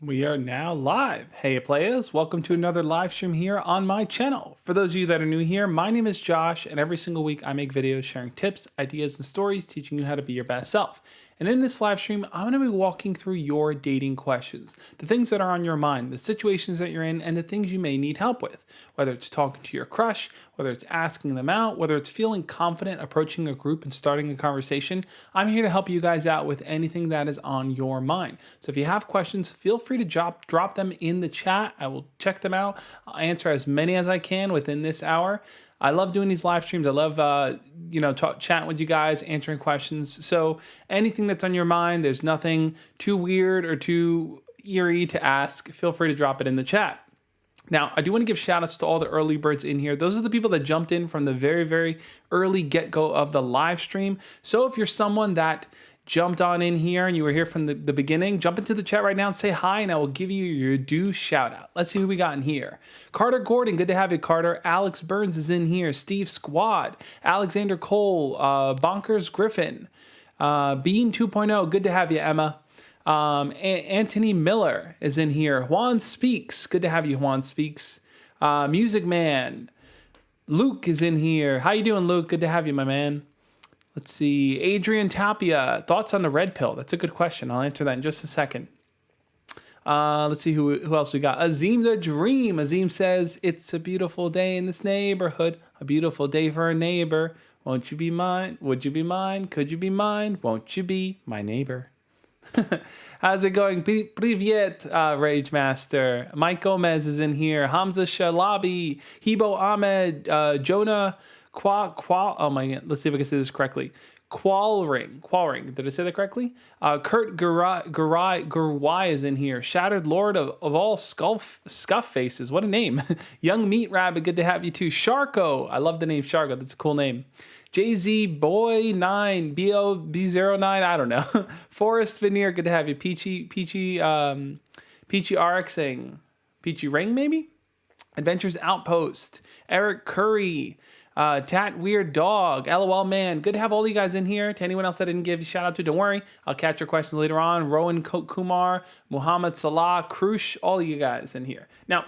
We are now live. Hey players, welcome to another live stream here on my channel. For those of you that are new here, my name is Josh, and every single week I make videos sharing tips, ideas, and stories teaching you how to be your best self. And in this live stream, I'm going to be walking through your dating questions, the things that are on your mind, the situations that you're in, and the things you may need help with. Whether it's talking to your crush, whether it's asking them out, whether it's feeling confident approaching a group and starting a conversation, I'm here to help you guys out with anything that is on your mind. So if you have questions, feel free to drop them in the chat. I will check them out. I'll answer as many as I can within this hour. I love doing these live streams. I love, chatting with you guys, answering questions. So anything that's on your mind, there's nothing too weird or too eerie to ask. Feel free to drop it in the chat. Now, I do want to give shout outs to all the early birds in here. Those are the people that jumped in from the very, very early get-go of the live stream. So if you're someone that jumped on in here and you were here from the beginning, jump into the chat right now and say hi, and I will give you your due shout out. Let's see who we got in here. Carter Gordon, good to have you, Carter. Alex Burns is in here. Steve Squad, Alexander Cole, Bonkers Griffin, Bean 2.0, good to have you, Emma. Anthony Miller is in here. Juan Speaks, good to have you, Juan Speaks. Music Man, Luke is in here. How you doing, Luke? Good to have you, my man. Let's see, Adrian Tapia, thoughts on the red pill? That's a good question. I'll answer that in just a second. Let's see who else we got. Azim the Dream. Azim says, it's a beautiful day in this neighborhood. A beautiful day for a neighbor. Won't you be mine? Would you be mine? Could you be mine? Won't you be my neighbor? How's it going? Privyet, Rage Master. Mike Gomez is in here. Hamza Shalabi. Hebo Ahmed. Jonah oh my god, let's see if I can say this correctly. Qualring. Did I say that correctly? Kurt Gurwai is in here. Shattered Lord of all Scuff Faces. What a name. Young Meat Rabbit, good to have you too. Sharko. I love the name Sharko. That's a cool name. JZ Boy 9, B09, I don't know. Forest Veneer, good to have you. Peachy RXing. Peachy Ring, maybe? Adventures Outpost. Eric Curry. Tat Weird Dog, LOL Man, good to have all you guys in here. To anyone else that I didn't give a shout out to, don't worry. I'll catch your questions later on. Rowan Kumar, Muhammad Salah, Krush, all of you guys in here. Now,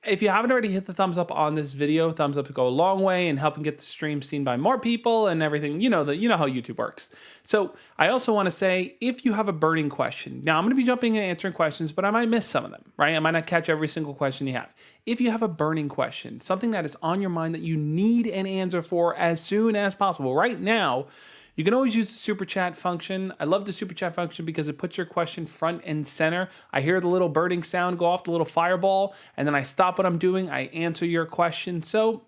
if you haven't already hit the thumbs up on this video, thumbs up would go a long way in helping get the stream seen by more people and everything. You know how YouTube works. So I also want to say, if you have a burning question, now I'm going to be jumping in and answering questions, but I might miss some of them, right? I might not catch every single question you have. If you have a burning question, something that is on your mind that you need an answer for as soon as possible, right now, you can always use the super chat function. I love the super chat function because it puts your question front and center. I hear the little burning sound go off, the little fireball, and then I stop what I'm doing. I answer your question. So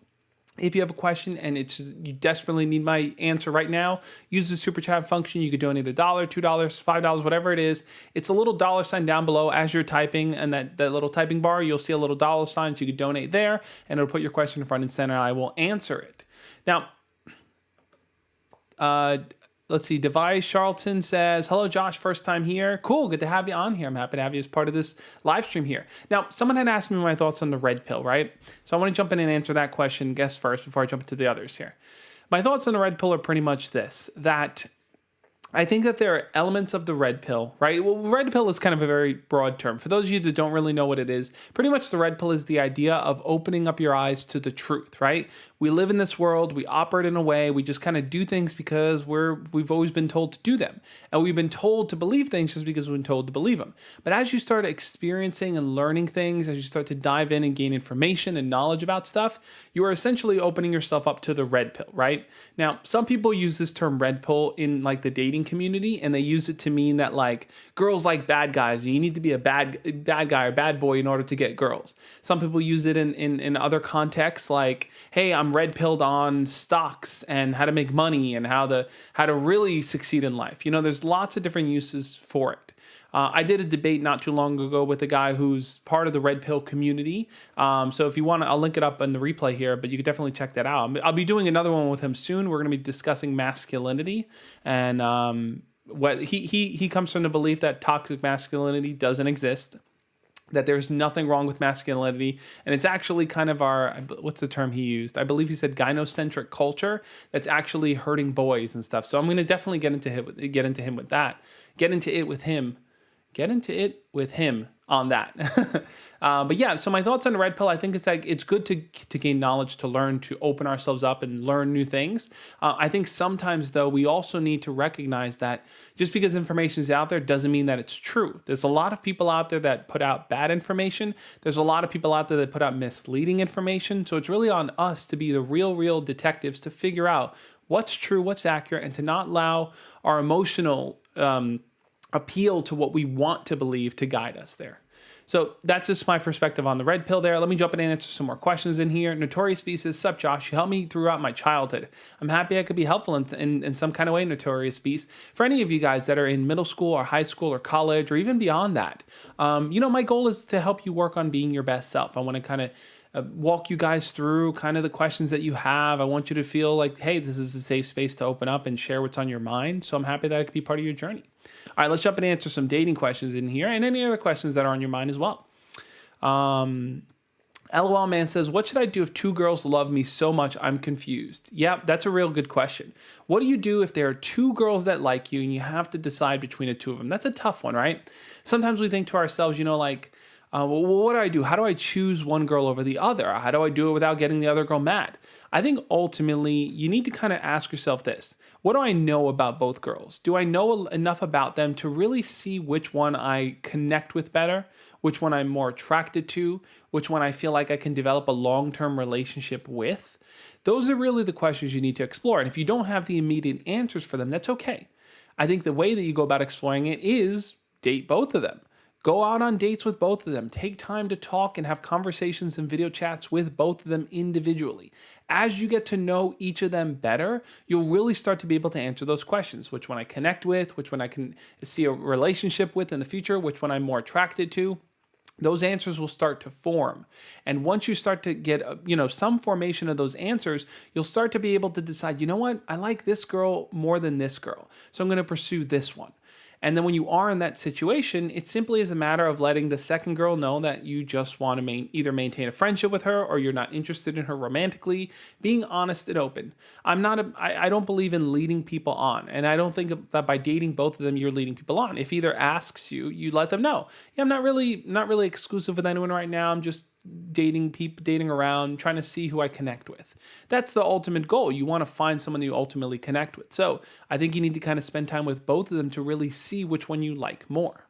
if you have a question and you desperately need my answer right now, use the super chat function. You could donate $1, $2, $5, whatever it is. It's a little dollar sign down below as you're typing, and that little typing bar, you'll see a little dollar sign. So you could donate there, and it'll put your question front and center. I will answer it. Now, let's see. Device Charlton says, hello, Josh, first time here. Cool. Good to have you on here. I'm happy to have you as part of this live stream here. Now, someone had asked me my thoughts on the red pill, right? So I want to jump in and answer that question, guess first, before I jump into the others here. My thoughts on the red pill are pretty much this, that I think that there are elements of the red pill, right? Well, red pill is kind of a very broad term. For those of you that don't really know what it is, pretty much the red pill is the idea of opening up your eyes to the truth, right? We live in this world, we operate in a way, we just kind of do things because we've always been told to do them. And we've been told to believe things just because we've been told to believe them. But as you start experiencing and learning things, as you start to dive in and gain information and knowledge about stuff, you are essentially opening yourself up to the red pill, right? Now, some people use this term red pill in like the dating community, and they use it to mean that like girls like bad guys, you need to be a bad guy or bad boy in order to get girls. Some people use it in other contexts like, hey, I'm red pilled on stocks and how to make money and how to really succeed in life. There's lots of different uses for it. I did a debate not too long ago with a guy who's part of the red pill community. So if you want to, I'll link it up in the replay here, but you can definitely check that out. I'll be doing another one with him soon. We're going to be discussing masculinity, and what he comes from the belief that toxic masculinity doesn't exist, that there's nothing wrong with masculinity, and it's actually kind of what's the term he used? I believe he said gynocentric culture that's actually hurting boys and stuff. So I'm going to definitely get into it with him. get into it with him on that. But yeah, so my thoughts on the red pill, I think it's good to gain knowledge, to learn, to open ourselves up and learn new things. I think sometimes though, we also need to recognize that just because information is out there doesn't mean that it's true. There's a lot of people out there that put out bad information. There's a lot of people out there that put out misleading information. So it's really on us to be the real detectives to figure out what's true, what's accurate, and to not allow our emotional appeal to what we want to believe to guide us there. So that's just my perspective on the red pill there. Let me jump in and answer some more questions in here. Notorious B says, "Sup, Josh? You helped me throughout my childhood. I'm happy I could be helpful in some kind of way, Notorious Beast. For any of you guys that are in middle school or high school or college or even beyond that, my goal is to help you work on being your best self. I want to kind of walk you guys through kind of the questions that you have. I want you to feel like, hey, this is a safe space to open up and share what's on your mind. So I'm happy that I could be part of your journey. All right, let's jump and answer some dating questions in here and any other questions that are on your mind as well. LOL Man says, "What should I do if two girls love me so much I'm confused?" Yeah, that's a real good question. What do you do if there are two girls that like you and you have to decide between the two of them? That's a tough one, right? Sometimes we think to ourselves, well, what do I do? How do I choose one girl over the other? How do I do it without getting the other girl mad? I think ultimately you need to kind of ask yourself this. What do I know about both girls? Do I know enough about them to really see which one I connect with better, which one I'm more attracted to, which one I feel like I can develop a long-term relationship with? Those are really the questions you need to explore. And if you don't have the immediate answers for them, that's okay. I think the way that you go about exploring it is date both of them. Go out on dates with both of them. Take time to talk and have conversations and video chats with both of them individually. As you get to know each of them better, you'll really start to be able to answer those questions. Which one I connect with, which one I can see a relationship with in the future, which one I'm more attracted to. Those answers will start to form. And once you start to get, some formation of those answers, you'll start to be able to decide, you know what, I like this girl more than this girl. So I'm going to pursue this one. And then when you are in that situation, it simply is a matter of letting the second girl know that you just want to either maintain a friendship with her or you're not interested in her romantically, being honest and open. I don't believe in leading people on. And I don't think that by dating both of them, you're leading people on. If either asks you, you let them know. Yeah, I'm not really exclusive with anyone right now. I'm just dating around, trying to see who I connect with. That's the ultimate goal. You want to find someone you ultimately connect with. So I think you need to kind of spend time with both of them to really see which one you like more.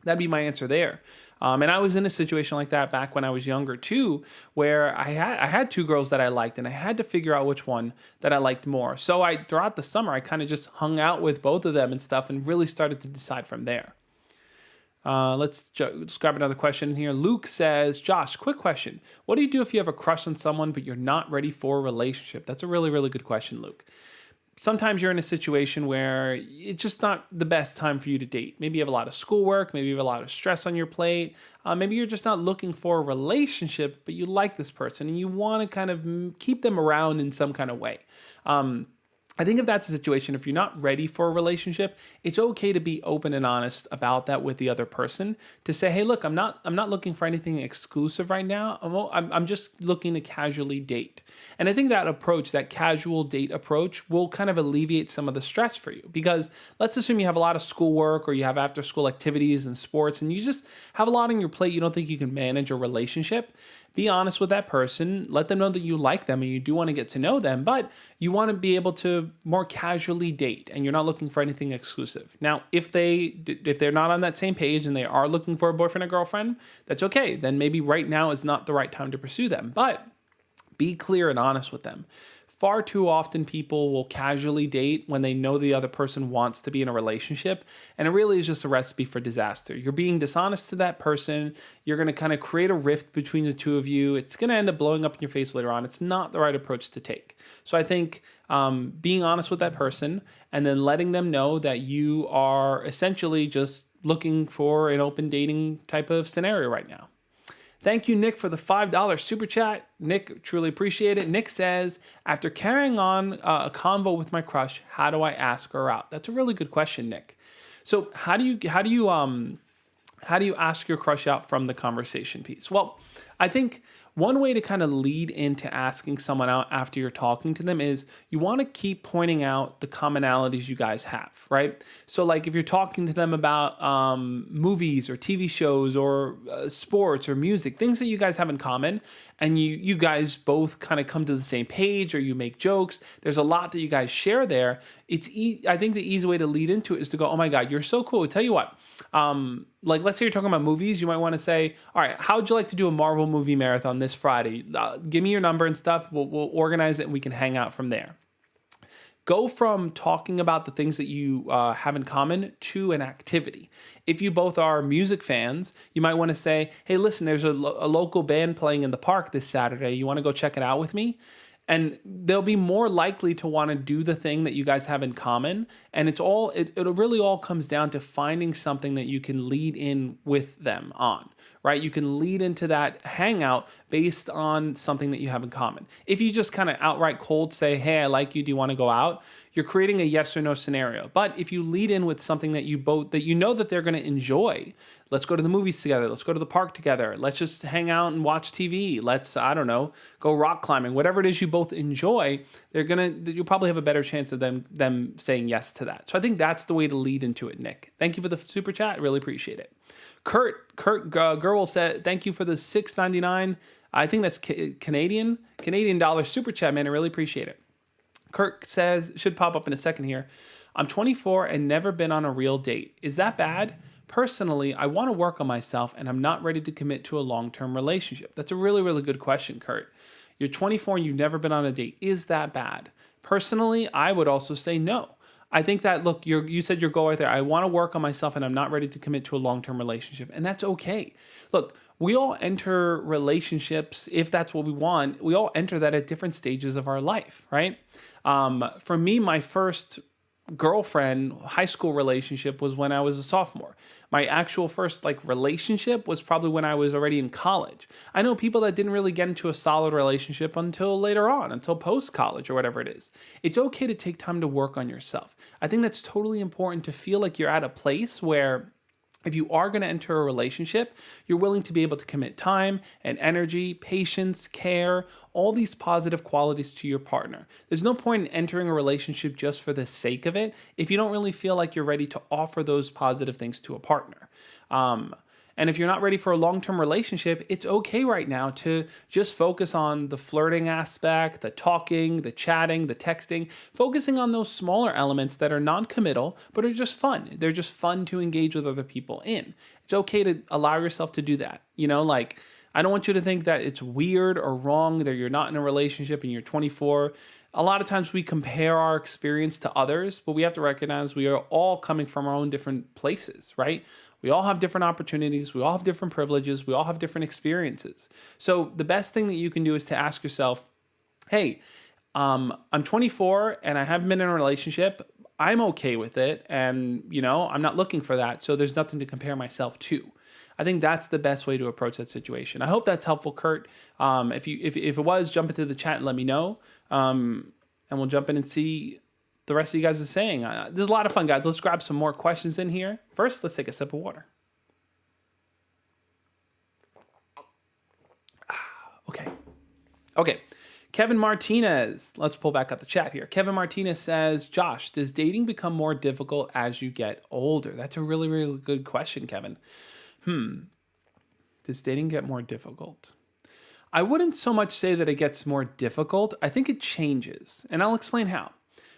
That'd be my answer there. And I was in a situation like that back when I was younger too, where I had two girls that I liked and I had to figure out which one that I liked more. So throughout the summer, I kind of just hung out with both of them and stuff and really started to decide from there. Let's grab another question here. Luke says, "Josh, quick question. What do you do if you have a crush on someone, but you're not ready for a relationship?" That's a really, really good question, Luke. Sometimes you're in a situation where it's just not the best time for you to date. Maybe you have a lot of schoolwork. Maybe you have a lot of stress on your plate. Maybe you're just not looking for a relationship, but you like this person and you want to kind of keep them around in some kind of way. I think if that's the situation, if you're not ready for a relationship, it's okay to be open and honest about that with the other person. To say, hey, look, I'm not looking for anything exclusive right now. I'm just looking to casually date. And I think that approach, that casual date approach, will kind of alleviate some of the stress for you. Because let's assume you have a lot of schoolwork or you have after school activities and sports, and you just have a lot on your plate. You don't think you can manage a relationship. Be honest with that person. Let them know that you like them and you do want to get to know them, but you want to be able to more casually date and you're not looking for anything exclusive. Now, if they're not on that same page and they are looking for a boyfriend or girlfriend, that's okay. Then maybe right now is not the right time to pursue them, but be clear and honest with them. Far too often people will casually date when they know the other person wants to be in a relationship, and it really is just a recipe for disaster. You're being dishonest to that person. You're going to kind of create a rift between the two of you. It's going to end up blowing up in your face later on. It's not the right approach to take. So I think being honest with that person and then letting them know that you are essentially just looking for an open dating type of scenario right now. Thank you, Nick, for the $5 super chat. Nick, truly appreciate it. Nick says, "After carrying on a convo with my crush, how do I ask her out?" That's a really good question, Nick. So how do you ask your crush out from the conversation piece? Well, I think One way to kind of lead into asking someone out after you're talking to them is you want to keep pointing out the commonalities you guys have, right? So like if you're talking to them about movies or TV shows or sports or music, things that you guys have in common, and you guys both kind of come to the same page or you make jokes, there's a lot that you guys share there. I think the easy way to lead into it is to go, oh my God, you're so cool. Tell you what, like let's say you're talking about movies, you might want to say, all right, how would you like to do a Marvel movie marathon this Friday? Give me your number and stuff. We'll organize it and we can hang out from there. Go from talking about the things that you have in common to an activity. If you both are music fans, you might want to say, hey, listen, there's a local band playing in the park this Saturday. You want to go check it out with me? And they'll be more likely to want to do the thing that you guys have in common. And it really all comes down to finding something that you can lead in with them on, right? You can lead into that hangout based on something that you have in common. If you just kind of outright cold say, hey, I like you, do you want to go out? You're creating a yes or no scenario. But if you lead in with something that you know that they're going to enjoy, let's go to the movies together, let's go to the park together, let's just hang out and watch TV, let's, I don't know, go rock climbing, whatever it is you both enjoy, you'll probably have a better chance of them saying yes to that. So I think that's the way to lead into it, Nick. Thank you for the super chat, really appreciate it. Kurt Gerwell said, thank you for the $6.99. I think that's Canadian dollar super chat, man. I really appreciate it. Kirk says, should pop up in a second here. I'm 24 and never been on a real date. Is that bad? Personally, I want to work on myself and I'm not ready to commit to a long-term relationship. That's a really, really good question, Kurt. You're 24 and you've never been on a date. Is that bad? Personally, I would also say no. I think that, look, you said your goal right there. I want to work on myself and I'm not ready to commit to a long-term relationship. And that's okay. Look, we all enter relationships, if that's what we want, we all enter that at different stages of our life, right? For me, my first girlfriend, high school relationship was when I was a sophomore. My actual first relationship was probably when I was already in college. I know people that didn't really get into a solid relationship until later on, until post-college or whatever it is. It's okay to take time to work on yourself. I think that's totally important to feel like you're at a place where if you are going to enter a relationship, you're willing to be able to commit time and energy, patience, care, all these positive qualities to your partner. There's no point in entering a relationship just for the sake of it if you don't really feel like you're ready to offer those positive things to a partner. And if you're not ready for a long-term relationship, it's okay right now to just focus on the flirting aspect, the talking, the chatting, the texting, focusing on those smaller elements that are non-committal, but are just fun. They're just fun to engage with other people in. It's okay to allow yourself to do that. I don't want you to think that it's weird or wrong that you're not in a relationship and you're 24. A lot of times we compare our experience to others, but we have to recognize we are all coming from our own different places, right? We all have different opportunities. We all have different privileges. We all have different experiences. So the best thing that you can do is to ask yourself, hey, I'm 24 and I haven't been in a relationship. I'm okay with it. And, I'm not looking for that. So there's nothing to compare myself to. I think that's the best way to approach that situation. I hope that's helpful, Kurt. If it was, jump into the chat and let me know. And we'll jump in and see the rest of you guys are saying. There's a lot of fun, guys. Let's grab some more questions in here. First, let's take a sip of water. Okay. Kevin Martinez. Let's pull back up the chat here. Kevin Martinez says, Josh, does dating become more difficult as you get older? That's a really, really good question, Kevin. Does dating get more difficult? I wouldn't so much say that it gets more difficult. I think it changes, and I'll explain how.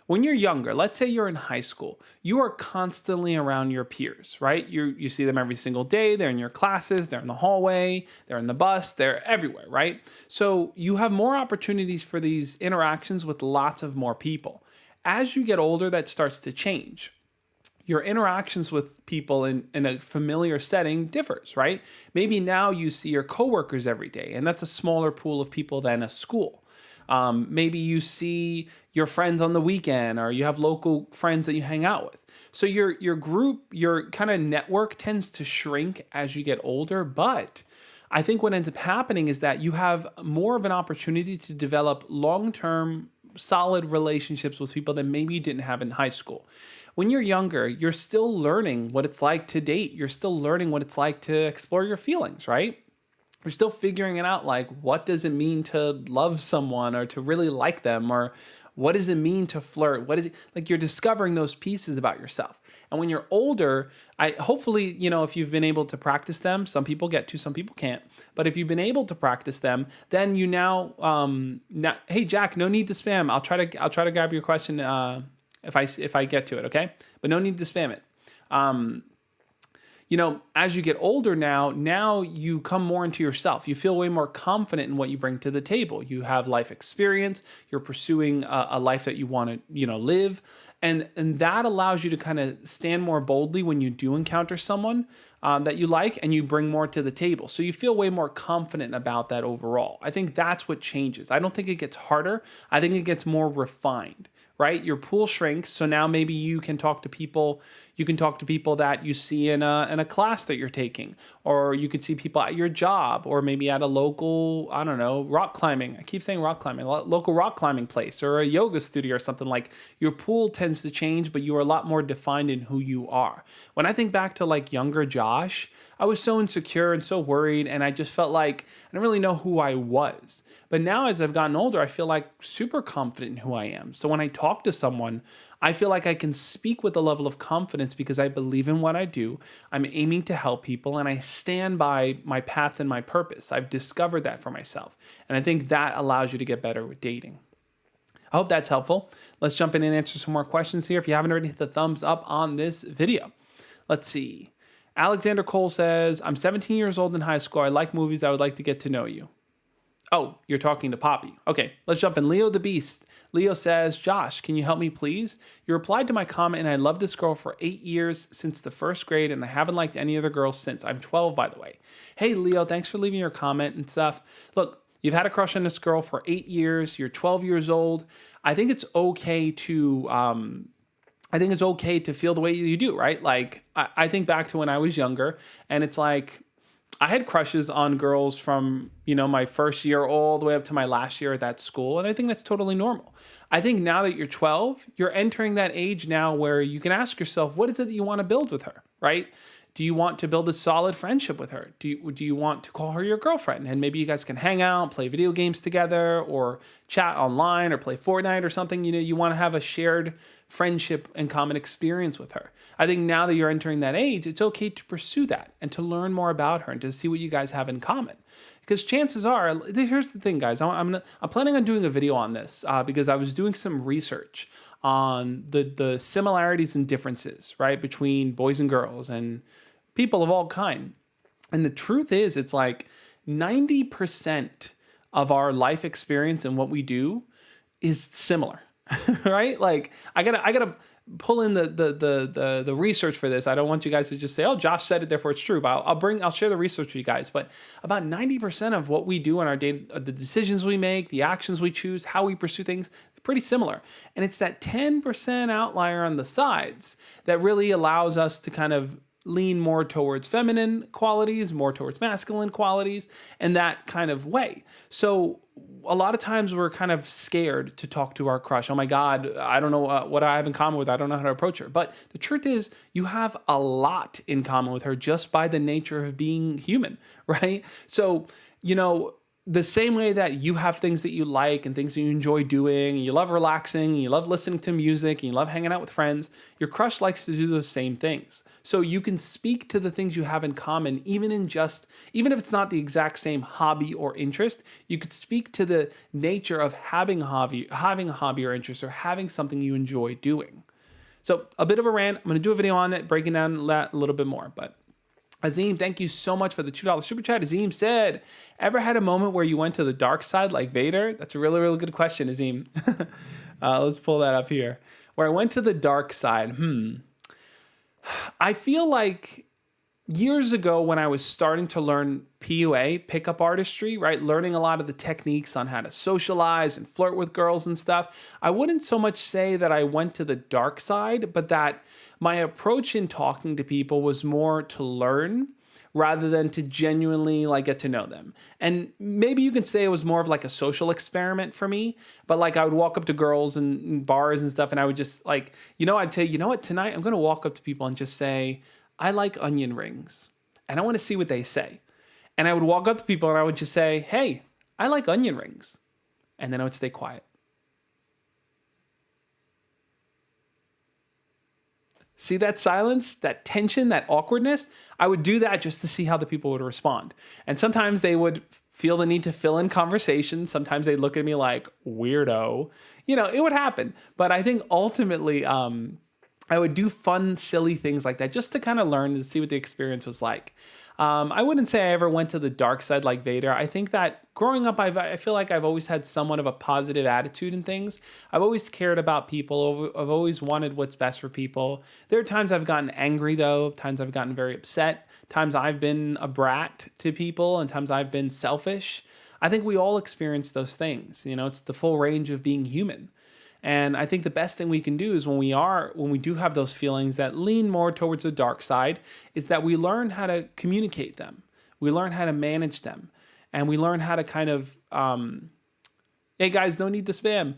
When you're younger, let's say you're in high school, you are constantly around your peers, right? You see them every single day. They're in your classes, they're in the hallway, they're in the bus, they're everywhere, right? So you have more opportunities for these interactions with lots of more people. As you get older, that starts to change. Your interactions with people in a familiar setting differs, right? Maybe now you see your coworkers every day, and that's a smaller pool of people than a school. Maybe you see your friends on the weekend, or you have local friends that you hang out with. So your group, your kind of network tends to shrink as you get older. But I think what ends up happening is that you have more of an opportunity to develop long-term, solid relationships with people that maybe you didn't have in high school. When you're younger, you're still learning what it's like to date. You're still learning what it's like to explore your feelings, right? You're still figuring it out, like, what does it mean to love someone or to really like them, or what does it mean to flirt? What is it like? You're discovering those pieces about yourself. And when you're older, I hopefully, if you've been able to practice them, some people get to, some people can't. But if you've been able to practice them, then you now, hey Jack, no need to spam. I'll try to grab your question if I get to it, okay? But no need to spam it. As you get older now you come more into yourself. You feel way more confident in what you bring to the table. You have life experience. You're pursuing a life that you want to, live. And that allows you to kind of stand more boldly when you do encounter someone that you like, and you bring more to the table. So you feel way more confident about that overall. I think that's what changes. I don't think it gets harder. I think it gets more refined, right? Your pool shrinks. So now maybe you can talk to people. You can talk to people that you see in a class that you're taking, or you could see people at your job, or maybe at a local, I don't know, rock climbing. I keep saying rock climbing, local rock climbing place, or a yoga studio or something. Like, your pool tends to change, but you are a lot more defined in who you are. When I think back to like younger Josh, I was so insecure and so worried, and I just felt like I didn't really know who I was. But now as I've gotten older, I feel like super confident in who I am. So when I talk to someone, I feel like I can speak with a level of confidence because I believe in what I do. I'm aiming to help people, and I stand by my path and my purpose. I've discovered that for myself. And I think that allows you to get better with dating. I hope that's helpful. Let's jump in and answer some more questions here. If you haven't already, hit the thumbs up on this video. Let's see. Alexander Cole says, I'm 17 years old in high school. I like movies. I would like to get to know you. Oh, you're talking to Poppy. Okay, let's jump in. Leo the Beast. Leo says, Josh, can you help me please? You replied to my comment, and I love this girl for 8 years since the first grade, and I haven't liked any other girls since. I'm 12, by the way. Hey, Leo, thanks for leaving your comment and stuff. Look, you've had a crush on this girl for 8 years. You're 12 years old. I think it's okay to feel the way you do, right? Like, I think back to when I was younger, and it's like, I had crushes on girls from, my first year all the way up to my last year at that school. And I think that's totally normal. I think now that you're 12, you're entering that age now where you can ask yourself, what is it that you want to build with her, right? Do you want to build a solid friendship with her? Do you want to call her your girlfriend? And maybe you guys can hang out, play video games together, or chat online, or play Fortnite or something. You want to have a shared friendship and common experience with her. I think now that you're entering that age, it's okay to pursue that and to learn more about her and to see what you guys have in common. Because chances are, here's the thing, guys. I'm planning on doing a video on this because I was doing some research on the similarities and differences, right, between boys and girls and people of all kind. And the truth is, it's like 90% of our life experience and what we do is similar, right? Like, I gotta pull in the research for this. I don't want you guys to just say, "Oh, Josh said it, therefore it's true." But I'll share the research with you guys. But about 90% of what we do in our day, the decisions we make, the actions we choose, how we pursue things, pretty similar. And it's that 10% outlier on the sides that really allows us to kind of lean more towards feminine qualities, more towards masculine qualities, and that kind of way. So a lot of times we're kind of scared to talk to our crush. Oh my God, I don't know what I have in common with her. I don't know how to approach her. But the truth is, you have a lot in common with her just by the nature of being human, right? So, the same way that you have things that you like and things that you enjoy doing, and you love relaxing, and you love listening to music, and you love hanging out with friends, your crush likes to do those same things. So you can speak to the things you have in common, even if it's not the exact same hobby or interest. You could speak to the nature of having a hobby or interest, or having something you enjoy doing. So a bit of a rant. I'm going to do a video on it, breaking down that a little bit more, but Azim, thank you so much for the $2 super chat. Azim said, ever had a moment where you went to the dark side like Vader? That's a really, really good question, Azim. Let's pull that up here. Where I went to the dark side. I feel like years ago when I was starting to learn PUA, pickup artistry, right? Learning a lot of the techniques on how to socialize and flirt with girls and stuff. I wouldn't so much say that I went to the dark side, but that my approach in talking to people was more to learn rather than to genuinely get to know them. And maybe you can say it was more of like a social experiment for me, but I would walk up to girls in bars and stuff, and I would just I'd say, you know what, tonight I'm going to walk up to people and just say, I like onion rings, and I want to see what they say. And I would walk up to people and I would just say, hey, I like onion rings. And then I would stay quiet. See that silence, that tension, that awkwardness? I would do that just to see how the people would respond. And sometimes they would feel the need to fill in conversation. Sometimes they'd look at me like, weirdo. It would happen. But I think ultimately, I would do fun, silly things like that just to kind of learn and see what the experience was like. I wouldn't say I ever went to the dark side like Vader. I think that growing up, I feel like I've always had somewhat of a positive attitude in things. I've always cared about people. I've always wanted what's best for people. There are times I've gotten angry, though. Times I've gotten very upset. Times I've been a brat to people, and times I've been selfish. I think we all experience those things. It's the full range of being human. And I think the best thing we can do is when we do have those feelings that lean more towards the dark side, is that we learn how to communicate them. We learn how to manage them. And we learn how to kind of, hey guys, no need to spam.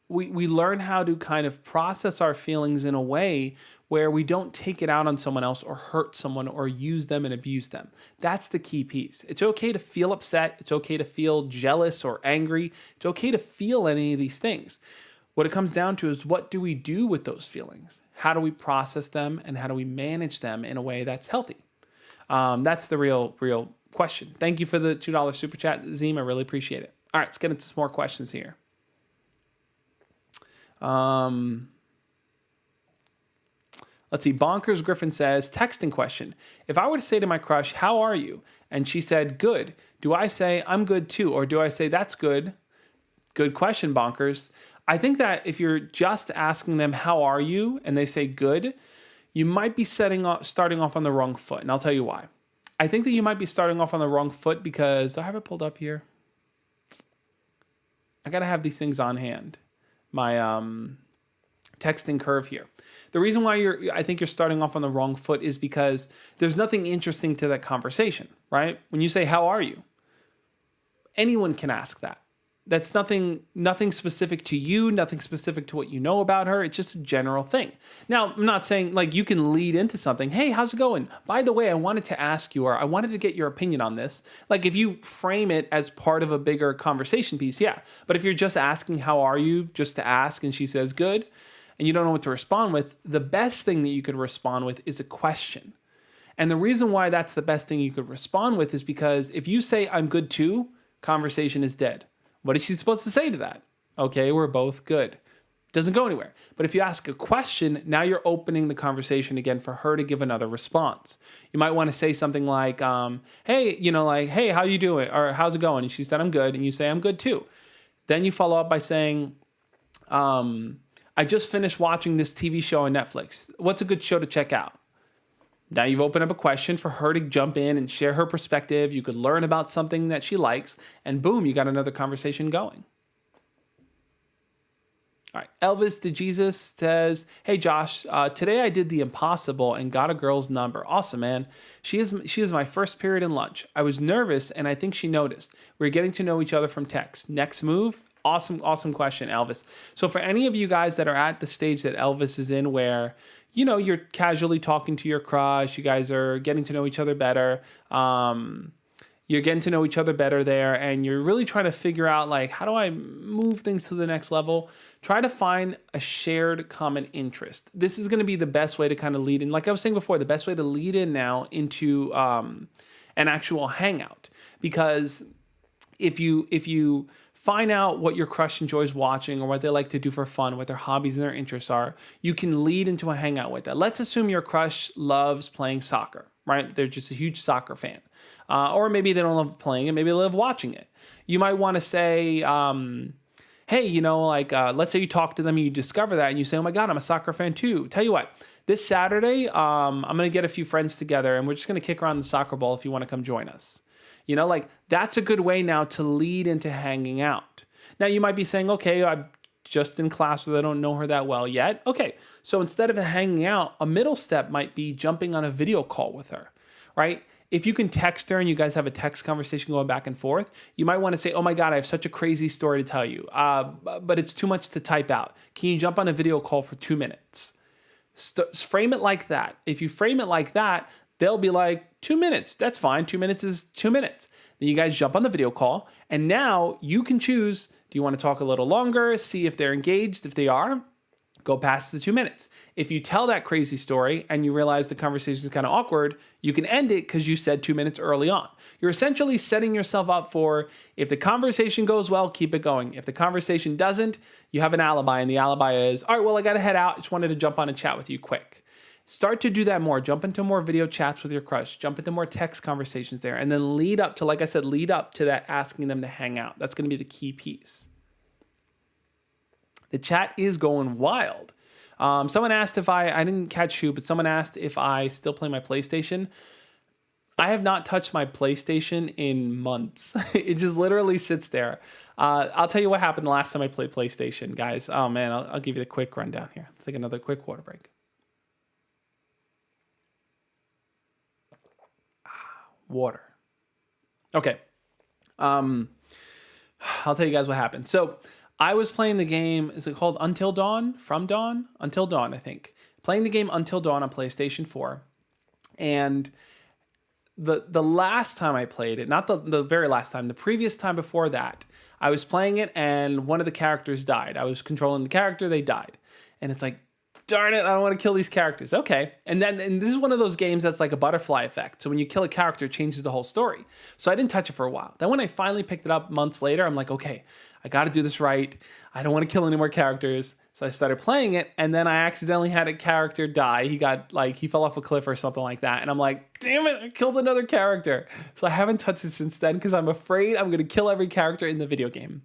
We learn how to kind of process our feelings in a way where we don't take it out on someone else or hurt someone or use them and abuse them. That's the key piece. It's okay to feel upset. It's okay to feel jealous or angry. It's okay to feel any of these things. What it comes down to is, what do we do with those feelings? How do we process them, and how do we manage them in a way that's healthy? That's the real question. Thank you for the $2 super chat, Zim. I really appreciate it. All right, let's get into some more questions here. Let's see. Bonkers Griffin says, texting question. If I were to say to my crush, how are you? And she said, good. Do I say, I'm good too? Or do I say, that's good? Good question, Bonkers. I think that if you're just asking them, how are you? And they say good, you might be starting off on the wrong foot. And I'll tell you why. I think that you might be starting off on the wrong foot because, I have it pulled up here. I got to have these things on hand. My texting curve here. The reason why I think you're starting off on the wrong foot is because there's nothing interesting to that conversation, right? When you say, how are you? Anyone can ask that. That's nothing specific to you, nothing specific to what you know about her. It's just a general thing. Now, I'm not saying like you can lead into something. Hey, how's it going? By the way, I wanted to ask you, or I wanted to get your opinion on this. Like if you frame it as part of a bigger conversation piece, yeah. But if you're just asking, how are you? Just to ask, and she says good, and you don't know what to respond with, the best thing that you could respond with is a question. And the reason why that's the best thing you could respond with is because if you say, I'm good too, conversation is dead. What is she supposed to say to that? Okay, we're both good. Doesn't go anywhere. But if you ask a question, now you're opening the conversation again for her to give another response. You might want to say something like, hey, hey, how you doing? Or how's it going? And she said, I'm good. And you say, I'm good too. Then you follow up by saying, I just finished watching this TV show on Netflix. What's a good show to check out? Now you've opened up a question for her to jump in and share her perspective. You could learn about something that she likes, and boom, you got another conversation going. All right, Elvis DeJesus says, hey Josh, today I did the impossible and got a girl's number. Awesome, man. She is my first period in lunch. I was nervous, and I think she noticed. We're getting to know each other from text. Next move? Awesome question, Elvis. So for any of you guys that are at the stage that Elvis is in where, you're casually talking to your crush, you guys are getting to know each other better, you're getting to know each other better there, and you're really trying to figure out, like, how do I move things to the next level? Try to find a shared common interest. This is going to be the best way to kind of lead in. Like I was saying before, the best way to lead in now into an actual hangout. Because if you find out what your crush enjoys watching or what they like to do for fun, what their hobbies and their interests are, you can lead into a hangout with that. Let's assume your crush loves playing soccer, right? They're just a huge soccer fan. Or maybe they don't love playing it, maybe they love watching it. You might want to say, hey, let's say you talk to them and you discover that and you say, oh my God, I'm a soccer fan too. Tell you what, this Saturday, I'm going to get a few friends together and we're just going to kick around the soccer ball if you want to come join us. That's a good way now to lead into hanging out. Now you might be saying, okay, I'm just in class with, I don't know her that well yet. Okay, so instead of hanging out, a middle step might be jumping on a video call with her, right? If you can text her and you guys have a text conversation going back and forth, you might want to say, oh my God, I have such a crazy story to tell you, but it's too much to type out. Can you jump on a video call for 2 minutes? Frame it like that. If you frame it like that, they'll be like 2 minutes. That's fine. 2 minutes is 2 minutes. Then you guys jump on the video call, and now you can choose, do you want to talk a little longer, see if they're engaged? If they are, go past the 2 minutes. If you tell that crazy story and you realize the conversation is kind of awkward, you can end it because you said 2 minutes early on. You're essentially setting yourself up for, if the conversation goes well, keep it going. If the conversation doesn't, you have an alibi, and the alibi is, all right, well, I got to head out. Just wanted to jump on and chat with you quick. Start to do that more. Jump into more video chats with your crush. Jump into more text conversations there. And then lead up to, like I said, lead up to that asking them to hang out. That's going to be the key piece. The chat is going wild. Someone asked if I didn't catch who, but someone asked if I still play my PlayStation. I have not touched my PlayStation in months. It just literally sits there. I'll tell you what happened the last time I played PlayStation, guys. Oh man, I'll give you the quick rundown here. Let's take another quick water break. Water. Okay. I'll tell you guys what happened. So I was playing the game, is it called Until Dawn? From Dawn? Until Dawn, I think. Playing the game Until Dawn on PlayStation 4. And the last time I played it, not the very last time, the previous time before that, I was playing it and one of the characters died. I was controlling the character, they died. And it's like, darn it, I don't want to kill these characters. Okay. And this is one of those games that's like a butterfly effect. So when you kill a character, it changes the whole story. So I didn't touch it for a while. Then when I finally picked it up months later, I'm like, okay, I got to do this right. I don't want to kill any more characters. So I started playing it, and then I accidentally had a character die. He fell off a cliff or something like that. And I'm like, damn it, I killed another character. So I haven't touched it since then because I'm afraid I'm going to kill every character in the video game.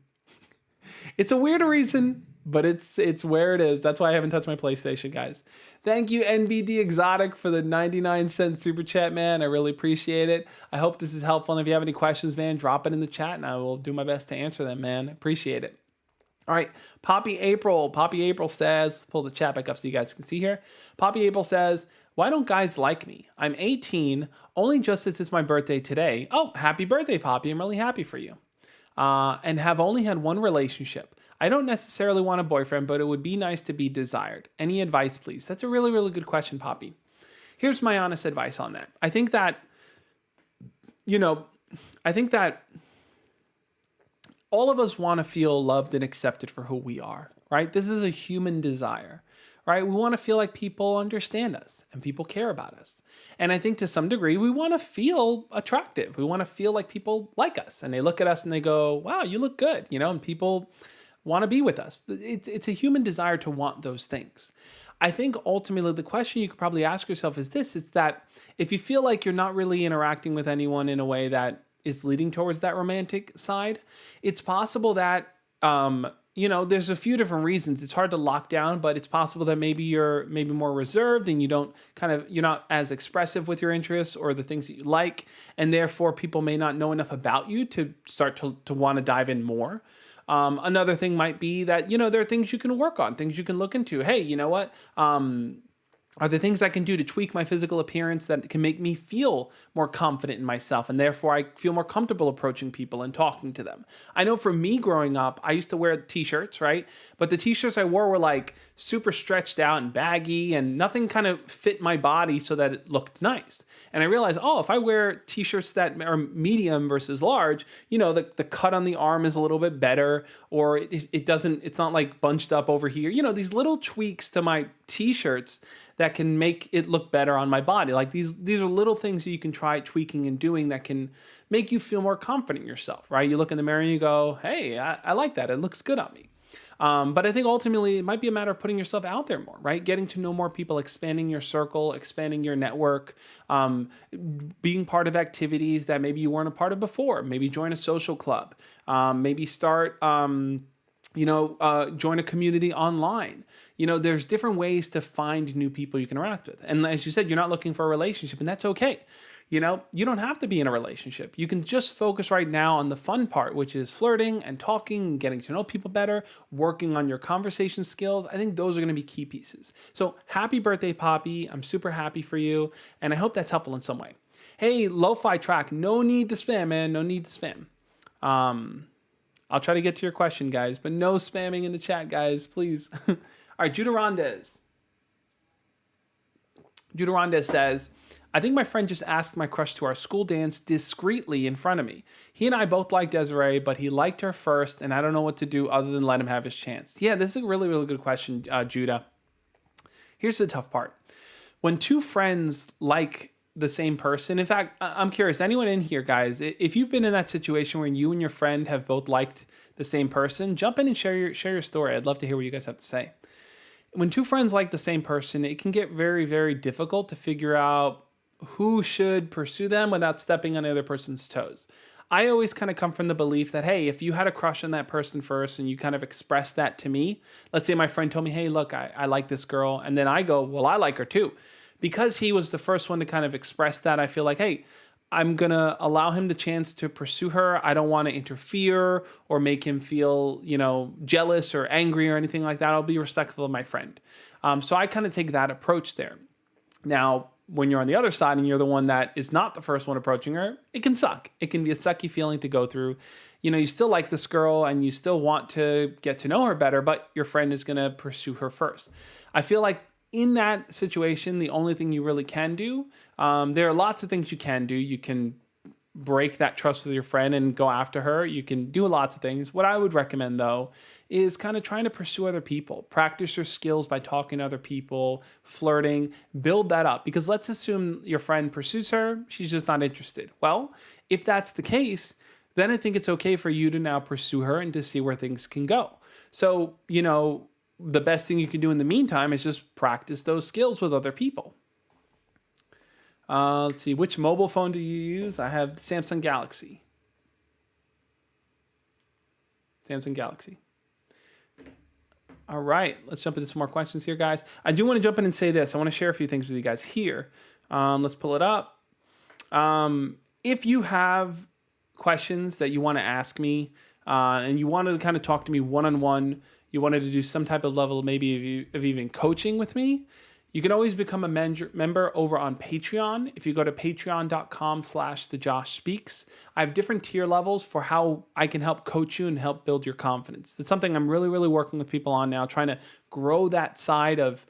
It's a weird reason, but it's where it is. That's why I haven't touched my PlayStation, guys. Thank you, NBD Exotic, for the 99-cent super chat, man. I really appreciate it. I hope this is helpful. And if you have any questions, man, drop it in the chat, and I will do my best to answer them, man. Appreciate it. All right, Poppy April. Poppy April says, pull the chat back up so you guys can see here. Poppy April says, why don't guys like me? I'm 18, only just since it's my birthday today. Oh, happy birthday, Poppy. I'm really happy for you. And have only had one relationship. I don't necessarily want a boyfriend, but it would be nice to be desired. Any advice, please? That's a really, really good question, Poppy. Here's my honest advice on that. I think that all of us want to feel loved and accepted for who we are, right? This is a human desire, right? We want to feel like people understand us and people care about us. And I think to some degree, we want to feel attractive. We want to feel like people like us and they look at us and they go, wow, you look good, and people want to be with us. It's a human desire to want those things. I think ultimately the question you could probably ask yourself is this, is that if you feel like you're not really interacting with anyone in a way that is leading towards that romantic side, it's possible that, there's a few different reasons. It's hard to lock down, but it's possible that maybe you're more reserved and you're not as expressive with your interests or the things that you like. And therefore people may not know enough about you to start to want to dive in more. Another thing might be that, there are things you can work on, things you can look into. Hey, you know what? Are there things I can do to tweak my physical appearance that can make me feel more confident in myself, and therefore I feel more comfortable approaching people and talking to them? I know for me growing up, I used to wear t-shirts, right? But the t-shirts I wore were like super stretched out and baggy, and nothing kind of fit my body so that it looked nice. And I realized, if I wear t-shirts that are medium versus large, the cut on the arm is a little bit better, or it's not like bunched up over here. These little tweaks to my t-shirts that can make it look better on my body. Like these are little things that you can try tweaking and doing that can make you feel more confident in yourself, right? You look in the mirror and you go, hey, I like that. It looks good on me. But I think ultimately it might be a matter of putting yourself out there more, right? Getting to know more people, expanding your circle, expanding your network, being part of activities that maybe you weren't a part of before. Maybe join a social club, maybe start, join a community online. There's different ways to find new people you can interact with. And as you said, you're not looking for a relationship, and that's okay. You don't have to be in a relationship. You can just focus right now on the fun part, which is flirting and talking, getting to know people better, working on your conversation skills. I think those are going to be key pieces. So happy birthday, Poppy. I'm super happy for you, and I hope that's helpful in some way. Hey, lo-fi track, no need to spam, man. No need to spam. I'll try to get to your question, guys, but no spamming in the chat, guys, please. All right, Judah Rondez. Deuteronda says, I think my friend just asked my crush to our school dance discreetly in front of me. He and I both like Desiree, but he liked her first, and I don't know what to do other than let him have his chance. Yeah, this is a really, really good question, Judah. Here's the tough part. When two friends like the same person, in fact, I'm curious, anyone in here, guys, if you've been in that situation where you and your friend have both liked the same person, jump in and share your story. I'd love to hear what you guys have to say. When two friends like the same person, it can get very, very difficult to figure out who should pursue them without stepping on the other person's toes. I always kind of come from the belief that, hey, if you had a crush on that person first and you kind of expressed that to me, let's say my friend told me, hey, look, I like this girl. And then I go, well, I like her too. Because he was the first one to kind of express that, I feel like, hey, I'm going to allow him the chance to pursue her. I don't want to interfere or make him feel, jealous or angry or anything like that. I'll be respectful of my friend. So I kind of take that approach there. Now, when you're on the other side and you're the one that is not the first one approaching her, it can suck. It can be a sucky feeling to go through. You still like this girl and you still want to get to know her better, but your friend is going to pursue her first. I feel like in that situation, the only thing you really can do, there are lots of things you can do. You can break that trust with your friend and go after her. You can do lots of things. What I would recommend, though, is kind of trying to pursue other people. Practice your skills by talking to other people, flirting, build that up. Because let's assume your friend pursues her, she's just not interested. Well, if that's the case, then I think it's okay for you to now pursue her and to see where things can go. So, the best thing you can do in the meantime is just practice those skills with other people. Let's see, which mobile phone do you use? I have Samsung Galaxy. Samsung Galaxy. All right, let's jump into some more questions here, guys. I do want to jump in and say this. I want to share a few things with you guys here. Let's pull it up. If you have questions that you want to ask me and you wanted to kind of talk to me one-on-one, you wanted to do some type of level maybe of even coaching with me, you can always become a member over on Patreon. If you go to patreon.com/thejoshspeaks, I have different tier levels for how I can help coach you and help build your confidence. It's something I'm really, really working with people on now, trying to grow that side of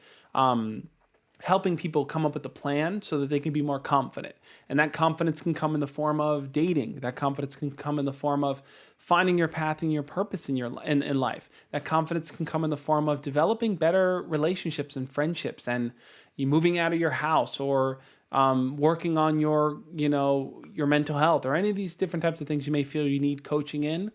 helping people come up with a plan so that they can be more confident. And that confidence can come in the form of dating. That confidence can come in the form of finding your path and your purpose in life. That confidence can come in the form of developing better relationships and friendships, and you moving out of your house, or working on your mental health, or any of these different types of things you may feel you need coaching in.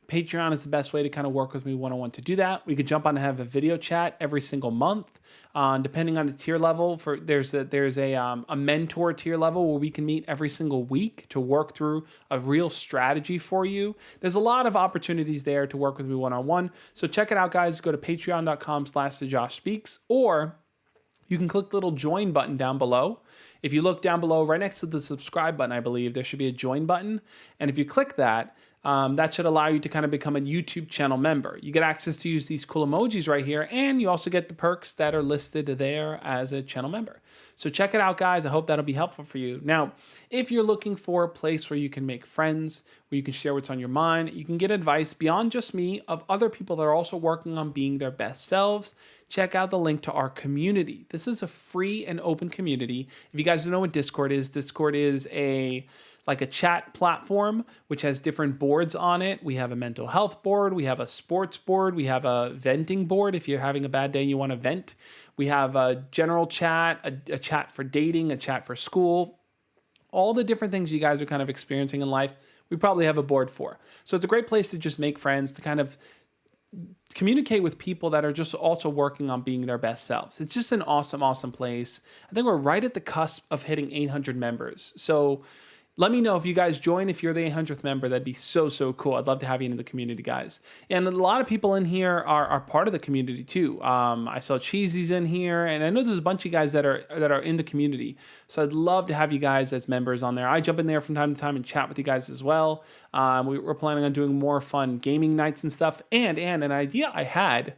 Patreon is the best way to kind of work with me one-on-one to do that. We could jump on and have a video chat every single month, depending on the tier level. There's a mentor tier level where we can meet every single week to work through a real strategy for you. There's a lot of opportunities there to work with me one-on-one. So check it out, guys. Go to patreon.com/thejoshspeaks, or you can click the little join button down below. If you look down below, right next to the subscribe button, I believe, there should be a join button. And if you click that, that should allow you to kind of become a YouTube channel member. You get access to use these cool emojis right here, and you also get the perks that are listed there as a channel member. So check it out, guys. I hope that'll be helpful for you. Now, if you're looking for a place where you can make friends, where you can share what's on your mind, you can get advice beyond just me of other people that are also working on being their best selves, check out the link to our community. This is a free and open community. If you guys don't know what Discord is like a chat platform, which has different boards on it. We have a mental health board. We have a sports board. We have a venting board if you're having a bad day and you want to vent. We have a general chat, a chat for dating, a chat for school. All the different things you guys are kind of experiencing in life, we probably have a board for. So it's a great place to just make friends, to kind of communicate with people that are just also working on being their best selves. It's just an awesome, awesome place. I think we're right at the cusp of hitting 800 members. So let me know if you guys join. If you're the 800th member, that'd be so, so cool. I'd love to have you in the community, guys. And a lot of people in here are part of the community too. I saw Cheesy's in here, and I know there's a bunch of guys that are in the community. So I'd love to have you guys as members on there. I jump in there from time to time and chat with you guys as well. We're planning on doing more fun gaming nights and stuff. And an idea I had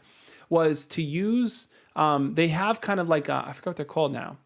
was to use, they have kind of like, I forgot what they're called now.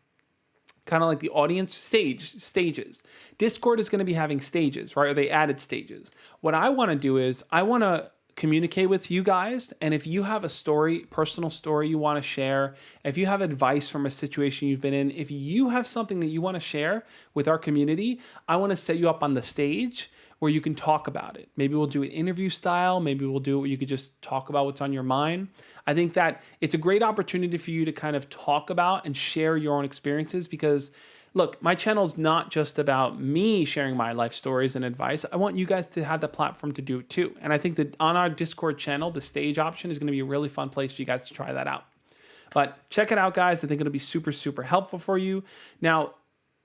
Kind of like the audience stages. Discord is going to be having stages, right? Or they added stages. What I want to do is I want to communicate with you guys. And if you have a story, personal story you want to share, if you have advice from a situation you've been in, if you have something that you want to share with our community, I want to set you up on the stage where you can talk about it. Maybe we'll do it interview style. Maybe we'll do it where you could just talk about what's on your mind. I think that it's a great opportunity for you to kind of talk about and share your own experiences, because look, my channel is not just about me sharing my life stories and advice. I want you guys to have the platform to do it too. And I think that on our Discord channel, the stage option is going to be a really fun place for you guys to try that out. But check it out, guys. I think it'll be super, super helpful for you. Now,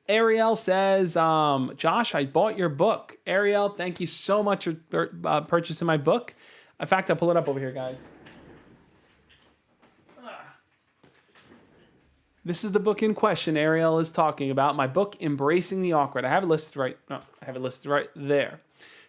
Ariel says, Josh, I bought your book. Ariel, thank you so much for purchasing my book. In fact, I'll pull it up over here, guys. This is the book in question Ariel is talking about. My book, Embracing the Awkward. I have it listed right there.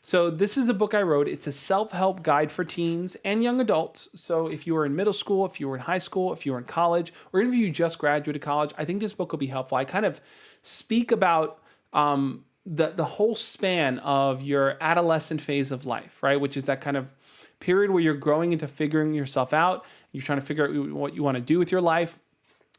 So this is a book I wrote. It's a self-help guide for teens and young adults. So if you were in middle school, if you were in high school, if you were in college, or even if you just graduated college, I think this book will be helpful. I kind of speak about the whole span of your adolescent phase of life, right? Which is that kind of period where you're growing into figuring yourself out. You're trying to figure out what you want to do with your life.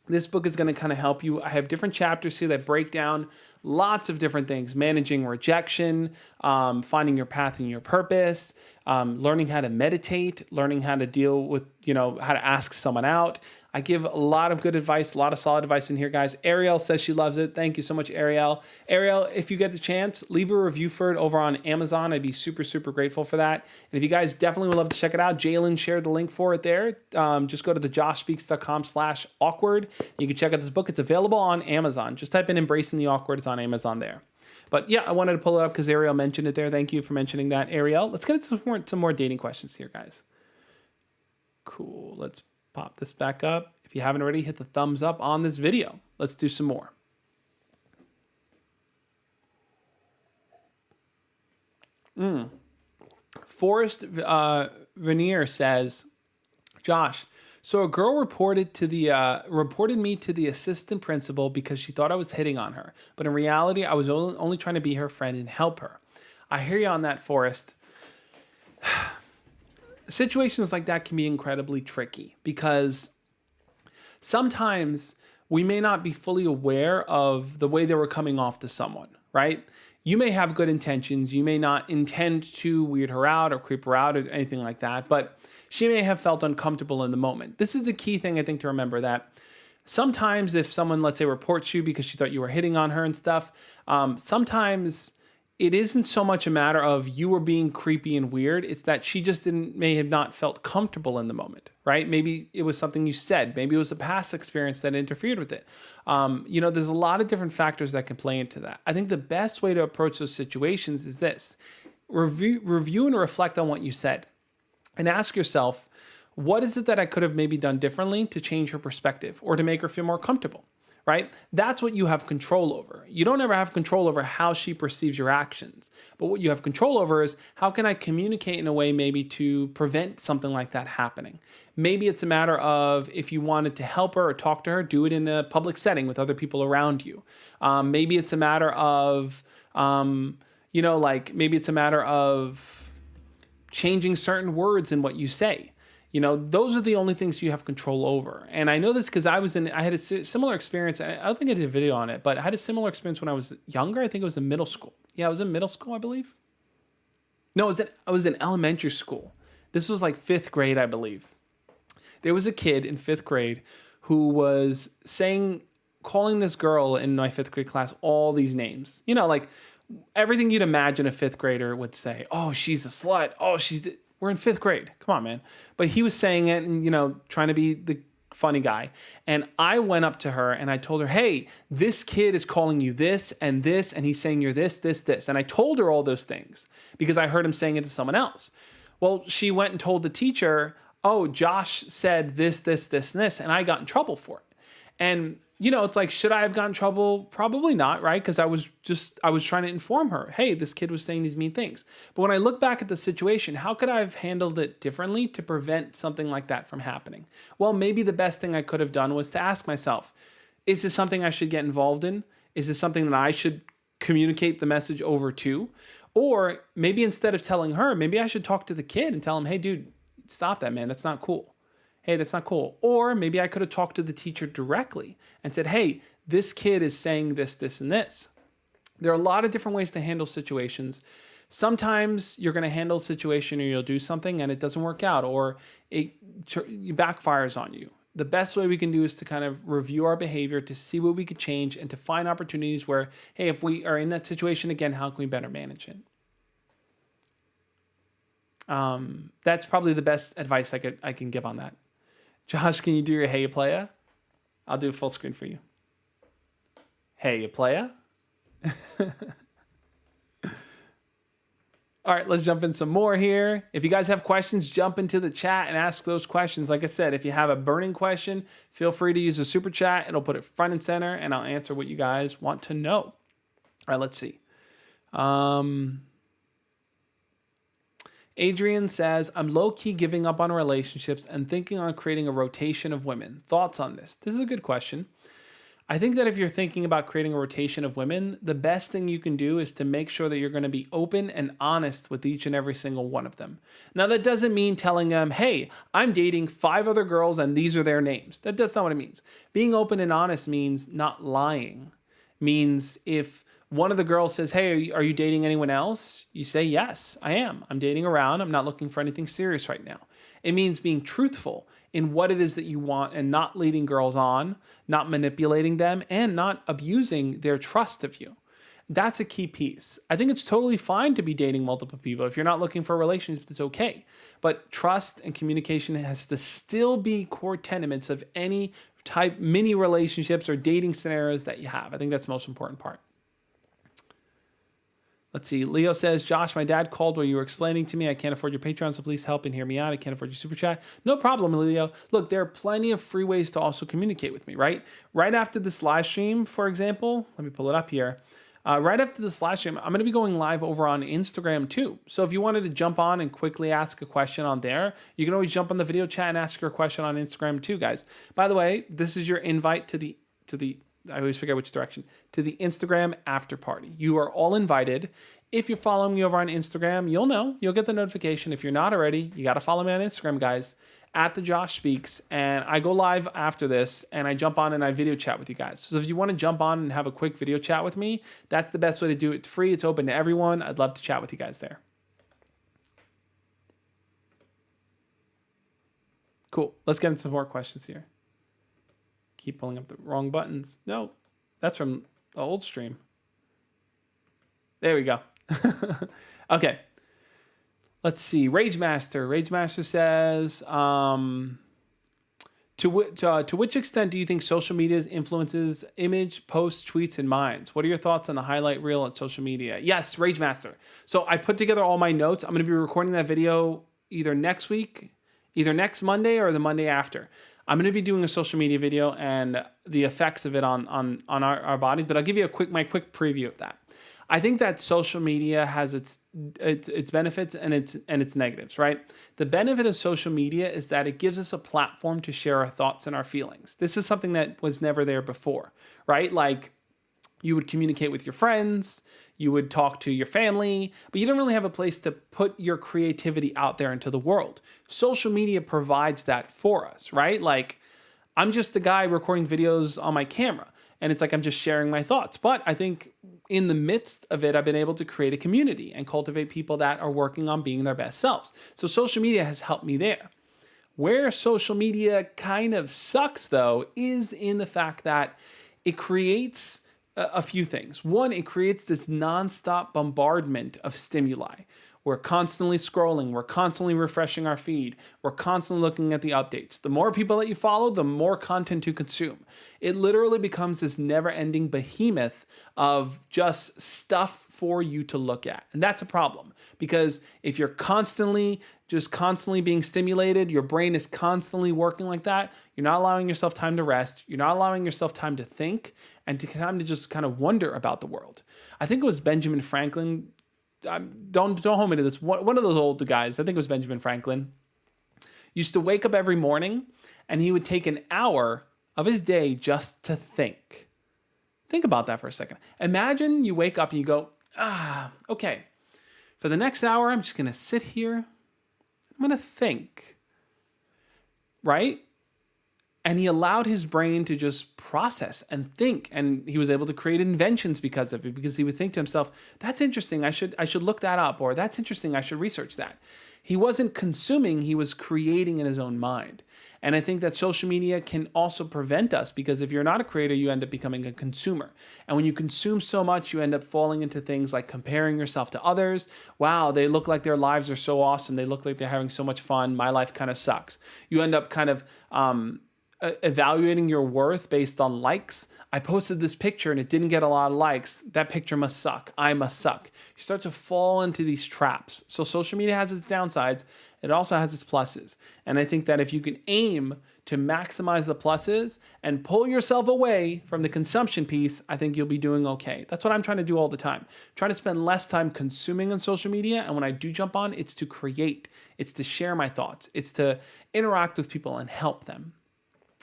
This book is going to kind of help you. I have different chapters here that break down lots of different things: managing rejection, finding your path and your purpose, learning how to meditate, learning how to deal with, how to ask someone out. I give a lot of good advice, a lot of solid advice in here, guys. Ariel says she loves it. Thank you so much, Ariel. Ariel, if you get the chance, leave a review for it over on Amazon. I'd be super, super grateful for that. And if you guys definitely would love to check it out, Jalen shared the link for it there. Just go to thejoshspeaks.com/awkward. You can check out this book. It's available on Amazon. Just type in Embracing the Awkward. It's on Amazon there. But yeah, I wanted to pull it up because Ariel mentioned it there. Thank you for mentioning that, Ariel. Let's get into some more dating questions here, guys. Cool. Let's pop this back up. If you haven't already, hit the thumbs up on this video. Let's do some more. Forrest Veneer says, Josh, so a girl reported me to the assistant principal because she thought I was hitting on her. But in reality, I was only trying to be her friend and help her. I hear you on that, Forrest. Situations like that can be incredibly tricky because sometimes we may not be fully aware of the way that we're coming off to someone, right? You may have good intentions. You may not intend to weird her out or creep her out or anything like that, but she may have felt uncomfortable in the moment. This is the key thing I think to remember, that sometimes if someone, let's say, reports you because she thought you were hitting on her and stuff, sometimes it isn't so much a matter of you were being creepy and weird. It's that she just may have not felt comfortable in the moment, right? Maybe it was something you said. Maybe it was a past experience that interfered with it. There's a lot of different factors that can play into that. I think the best way to approach those situations is this: review and reflect on what you said and ask yourself, what is it that I could have maybe done differently to change her perspective or to make her feel more comfortable? Right? That's what you have control over. You don't ever have control over how she perceives your actions. But what you have control over is, how can I communicate in a way maybe to prevent something like that happening? Maybe it's a matter of, if you wanted to help her or talk to her, do it in a public setting with other people around you. Maybe it's a matter of, maybe it's a matter of changing certain words in what you say. Those are the only things you have control over. And I know this because I had a similar experience. I don't think I did a video on it, but I had a similar experience when I was younger. I think it was in middle school. Yeah, I was in middle school, I believe. No, I was in elementary school. This was like 5th grade, I believe. There was a kid in 5th grade who was calling this girl in my 5th grade class all these names. Like everything you'd imagine a 5th grader would say. Oh, she's a slut. Oh, we're in 5th grade. Come on, man. But he was saying it and, trying to be the funny guy. And I went up to her and I told her, hey, this kid is calling you this, and he's saying you're this, this, this. And I told her all those things because I heard him saying it to someone else. Well, she went and told the teacher, oh, Josh said this, this, this, and this, and I got in trouble for it. And it's like, should I have gotten in trouble? Probably not, right? Because I was trying to inform her, hey, this kid was saying these mean things. But when I look back at the situation, how could I have handled it differently to prevent something like that from happening? Well, maybe the best thing I could have done was to ask myself, is this something I should get involved in? Is this something that I should communicate the message over to? Or maybe instead of telling her, maybe I should talk to the kid and tell him, hey, dude, stop that, man. That's not cool. Hey, that's not cool. Or maybe I could have talked to the teacher directly and said, hey, this kid is saying this, this, and this. There are a lot of different ways to handle situations. Sometimes you're going to handle a situation or you'll do something and it doesn't work out or it backfires on you. The best way we can do is to kind of review our behavior to see what we could change and to find opportunities where, hey, if we are in that situation again, how can we better manage it? That's probably the best advice I can give on that. Josh, can you do your hey ya playa? I'll do a full screen for you. Hey ya playa? All right, let's jump in some more here. If you guys have questions, jump into the chat and ask those questions. Like I said, if you have a burning question, feel free to use the super chat. It'll put it front and center, and I'll answer what you guys want to know. All right, let's see. Adrian says, I'm low-key giving up on relationships and thinking on creating a rotation of women. Thoughts on this? This is a good question. I think that if you're thinking about creating a rotation of women, the best thing you can do is to make sure that you're going to be open and honest with each and every single one of them. Now, that doesn't mean telling them, hey, I'm dating 5 other girls and these are their names. That's not what it means. Being open and honest means not lying. Means if one of the girls says, hey, are you dating anyone else? You say, yes, I am. I'm dating around. I'm not looking for anything serious right now. It means being truthful in what it is that you want and not leading girls on, not manipulating them, and not abusing their trust of you. That's a key piece. I think it's totally fine to be dating multiple people. If you're not looking for a relationship, it's okay. But trust and communication has to still be core tenements of any type, mini relationships or dating scenarios that you have. I think that's the most important part. Let's see. Leo says, Josh, my dad called while you were explaining to me. I can't afford your Patreon, so please help and hear me out. I can't afford your super chat. No problem, Leo. Look, there are plenty of free ways to also communicate with me, right? Right after this live stream, for example, let me pull it up here. Right after this live stream, I'm going to be going live over on Instagram too. So if you wanted to jump on and quickly ask a question on there, you can always jump on the video chat and ask your question on Instagram too, guys. By the way, this is your invite to the I always forget which direction, to the Instagram after party. You are all invited. If you're following me over on Instagram, you'll know, you'll get the notification. If you're not already, you got to follow me on Instagram, guys, at the Josh Speaks. And I go live after this and I jump on and I video chat with you guys. So if you want to jump on and have a quick video chat with me, that's the best way to do it. It's free. It's open to everyone. I'd love to chat with you guys there. Cool. Let's get into some more questions here. Keep pulling up the wrong buttons. No, that's from the old stream. There we go. Okay. Let's see. Rage Master says, to which extent do you think social media influences image, posts, tweets, and minds? What are your thoughts on the highlight reel at social media? Yes, Rage Master. So I put together all my notes. I'm going to be recording that video either next week, either next Monday or the Monday after. I'm going to be doing a social media video and the effects of it on our bodies, but I'll give you my quick preview of that. I think that social media has its benefits and its negatives, right? The benefit of social media is that it gives us a platform to share our thoughts and our feelings. This is something that was never there before, right? Like you would communicate with your friends, you would talk to your family, but you don't really have a place to put your creativity out there into the world. Social media provides that for us, right? Like I'm just the guy recording videos on my camera. And it's like I'm just sharing my thoughts. But I think in the midst of it, I've been able to create a community and cultivate people that are working on being their best selves. So social media has helped me there. Where social media kind of sucks, though, is in the fact that it creates a few things. One, it creates this nonstop bombardment of stimuli. We're constantly scrolling. We're constantly refreshing our feed. We're constantly looking at the updates. The more people that you follow, the more content to consume. It literally becomes this never-ending behemoth of just stuff for you to look at. And that's a problem because if you're constantly being stimulated, your brain is constantly working like that, you're not allowing yourself time to rest. You're not allowing yourself time to think and time to just kind of wonder about the world. I think it was Benjamin Franklin. Don't hold me to this. One of those old guys, I think it was Benjamin Franklin, used to wake up every morning and he would take an hour of his day just to think. Think about that for a second. Imagine you wake up and you go, okay, For the next hour, I'm just going to sit here. I'm going to think, right? And he allowed his brain to just process and think. And he was able to create inventions because of it, because he would think to himself, that's interesting. I should look that up, or that's interesting. I should research that. He wasn't consuming, he was creating in his own mind. And I think that social media can also prevent us, because if you're not a creator, you end up becoming a consumer. And when you consume so much, you end up falling into things like comparing yourself to others. Wow, they look like their lives are so awesome. They look like they're having so much fun. My life kind of sucks. You end up kind of evaluating your worth based on likes. I posted this picture and it didn't get a lot of likes. That picture must suck. I must suck. You start to fall into these traps. So social media has its downsides. It also has its pluses. And I think that if you can aim to maximize the pluses and pull yourself away from the consumption piece, I think you'll be doing okay. That's what I'm trying to do all the time. Try to spend less time consuming on social media. And when I do jump on, it's to create. It's to share my thoughts. It's to interact with people and help them.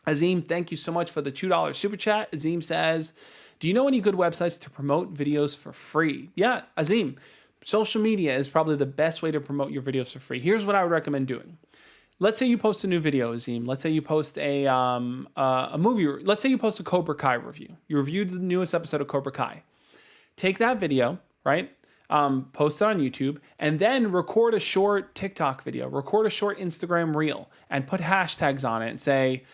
Azim, thank you so much for the $2 super chat. Azim says, do you know any good websites to promote videos for free? Yeah, Azim, social media is probably the best way to promote your videos for free. Here's what I would recommend doing. Let's say you post a new video, Azim. Let's say you post a movie. Let's say you post a Cobra Kai review. You reviewed the newest episode of Cobra Kai. Take that video, right? Post it on YouTube, and then record a short TikTok video, record a short Instagram reel, and put hashtags on it and say,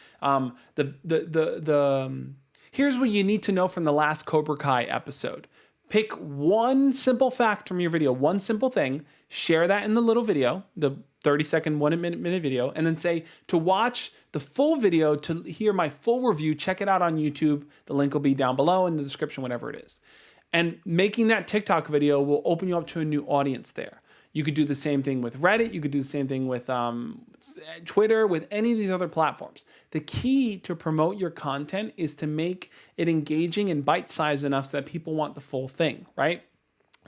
here's what you need to know from the last Cobra Kai episode. Pick one simple fact from your video, one simple thing, share that in the little video, the 30-second, 1 minute video, and then say, to watch the full video, to hear my full review, check it out on YouTube. The link will be down below in the description, whatever it is. And making that TikTok video will open you up to a new audience there. You could do the same thing with Reddit. You could do the same thing with Twitter, with any of these other platforms. The key to promote your content is to make it engaging and bite-sized enough so that people want the full thing, right?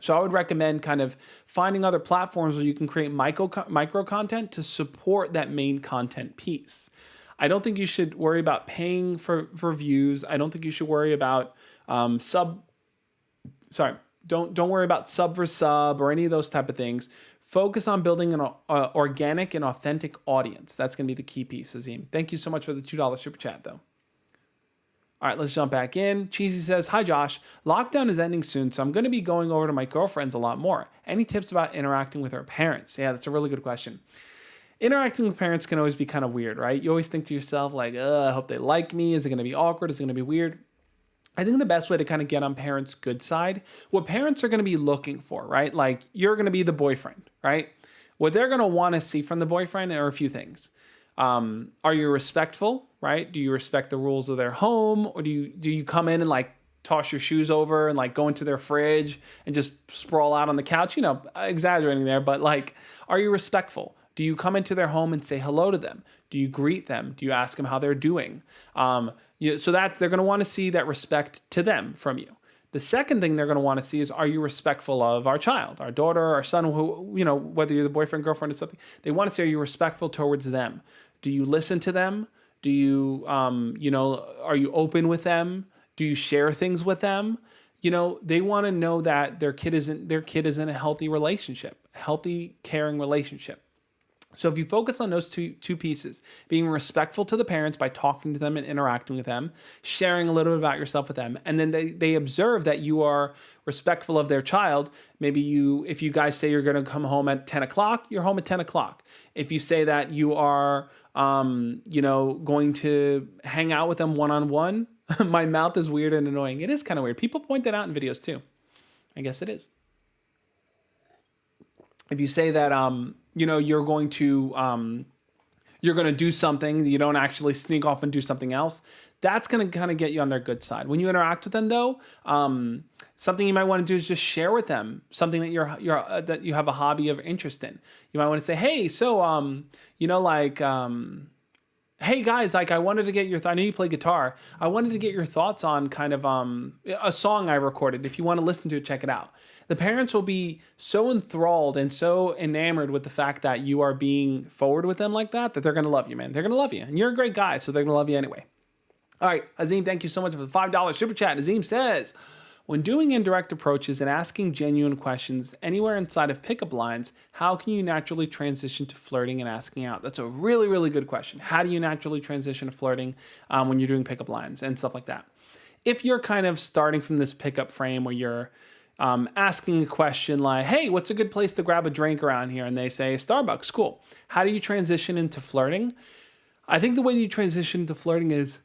So I would recommend kind of finding other platforms where you can create micro content to support that main content piece. I don't think you should worry about paying for views. I don't think you should worry about don't worry about sub for sub or any of those type of things. Focus on building an organic and authentic audience. That's going to be the key piece, Azim. Thank you so much for the $2 super chat, though. All right, let's jump back in. Cheesy says, hi, Josh. Lockdown is ending soon, so I'm going to be going over to my girlfriend's a lot more. Any tips about interacting with her parents? Yeah, that's a really good question. Interacting with parents can always be kind of weird, right? You always think to yourself, like, I hope they like me. Is it going to be awkward? Is it going to be weird? I think the best way to kind of get on parents' good side, what parents are going to be looking for, right? Like, you're going to be the boyfriend, right? What they're going to want to see from the boyfriend are a few things. Are you respectful, right? Do you respect the rules of their home? Or do you come in and like toss your shoes over and like go into their fridge and just sprawl out on the couch? You know, exaggerating there, but like, are you respectful? Do you come into their home and say hello to them? Do you greet them? Do you ask them how they're doing? So that they're going to want to see that respect to them from you. The second thing they're going to want to see is, are you respectful of our child, our daughter, our son, who, you know, whether you're the boyfriend, girlfriend, or something, they want to see, are you respectful towards them? Do you listen to them? Do you, are you open with them? Do you share things with them? You know, they want to know that their kid is in a healthy relationship, healthy, caring relationship. So if you focus on those two pieces, being respectful to the parents by talking to them and interacting with them, sharing a little bit about yourself with them, and then they observe that you are respectful of their child. Maybe if you guys say you're going to come home at 10 o'clock, you're home at 10 o'clock. If you say that you are, going to hang out with them one-on-one, my mouth is weird and annoying. It is kind of weird. People point that out in videos too. I guess it is. If you say that, you're going to do something, you don't actually sneak off and do something else, that's going to kind of get you on their good side. When you interact with them, though, something you might want to do is just share with them something that that you have a hobby of interest in. You might want to say, hey, so, hey guys, like I wanted to get your I know you play guitar. I wanted to get your thoughts on kind of a song I recorded. If you want to listen to it, check it out. The parents will be so enthralled and so enamored with the fact that you are being forward with them like that they're going to love you, man. They're going to love you. And you're a great guy, so they're going to love you anyway. All right, Azim, thank you so much for the $5 super chat. Azim says, When doing indirect approaches and asking genuine questions anywhere inside of pickup lines, how can you naturally transition to flirting and asking out? That's a really, really good question. How do you naturally transition to flirting when you're doing pickup lines and stuff like that? If you're kind of starting from this pickup frame where you're asking a question like, hey, what's a good place to grab a drink around here? And they say, Starbucks, cool. How do you transition into flirting? I think the way you transition to flirting is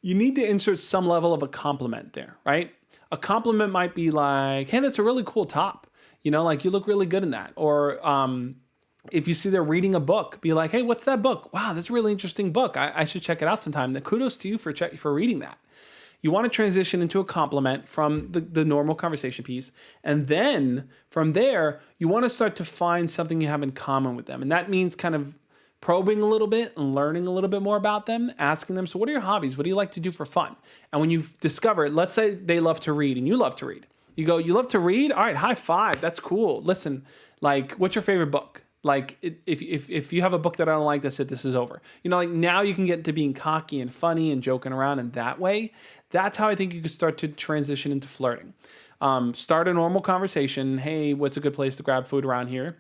you need to insert some level of a compliment there, right? A compliment might be like, hey, that's a really cool top. You know, like you look really good in that. Or if you see they're reading a book, be like, hey, what's that book? Wow, that's a really interesting book. I should check it out sometime. Kudos to you for reading that. You want to transition into a compliment from the normal conversation piece. And then from there, you want to start to find something you have in common with them. And that means kind of probing a little bit and learning a little bit more about them, asking them, so what are your hobbies? What do you like to do for fun? And when you've discovered, let's say they love to read and you love to read. You go, you love to read? All right, high five. That's cool. Listen, like, what's your favorite book? Like, if you have a book that I don't like, that's it, this is over. You know, like now you can get to being cocky and funny and joking around in that way. That's how I think you could start to transition into flirting. Start a normal conversation. Hey, what's a good place to grab food around here?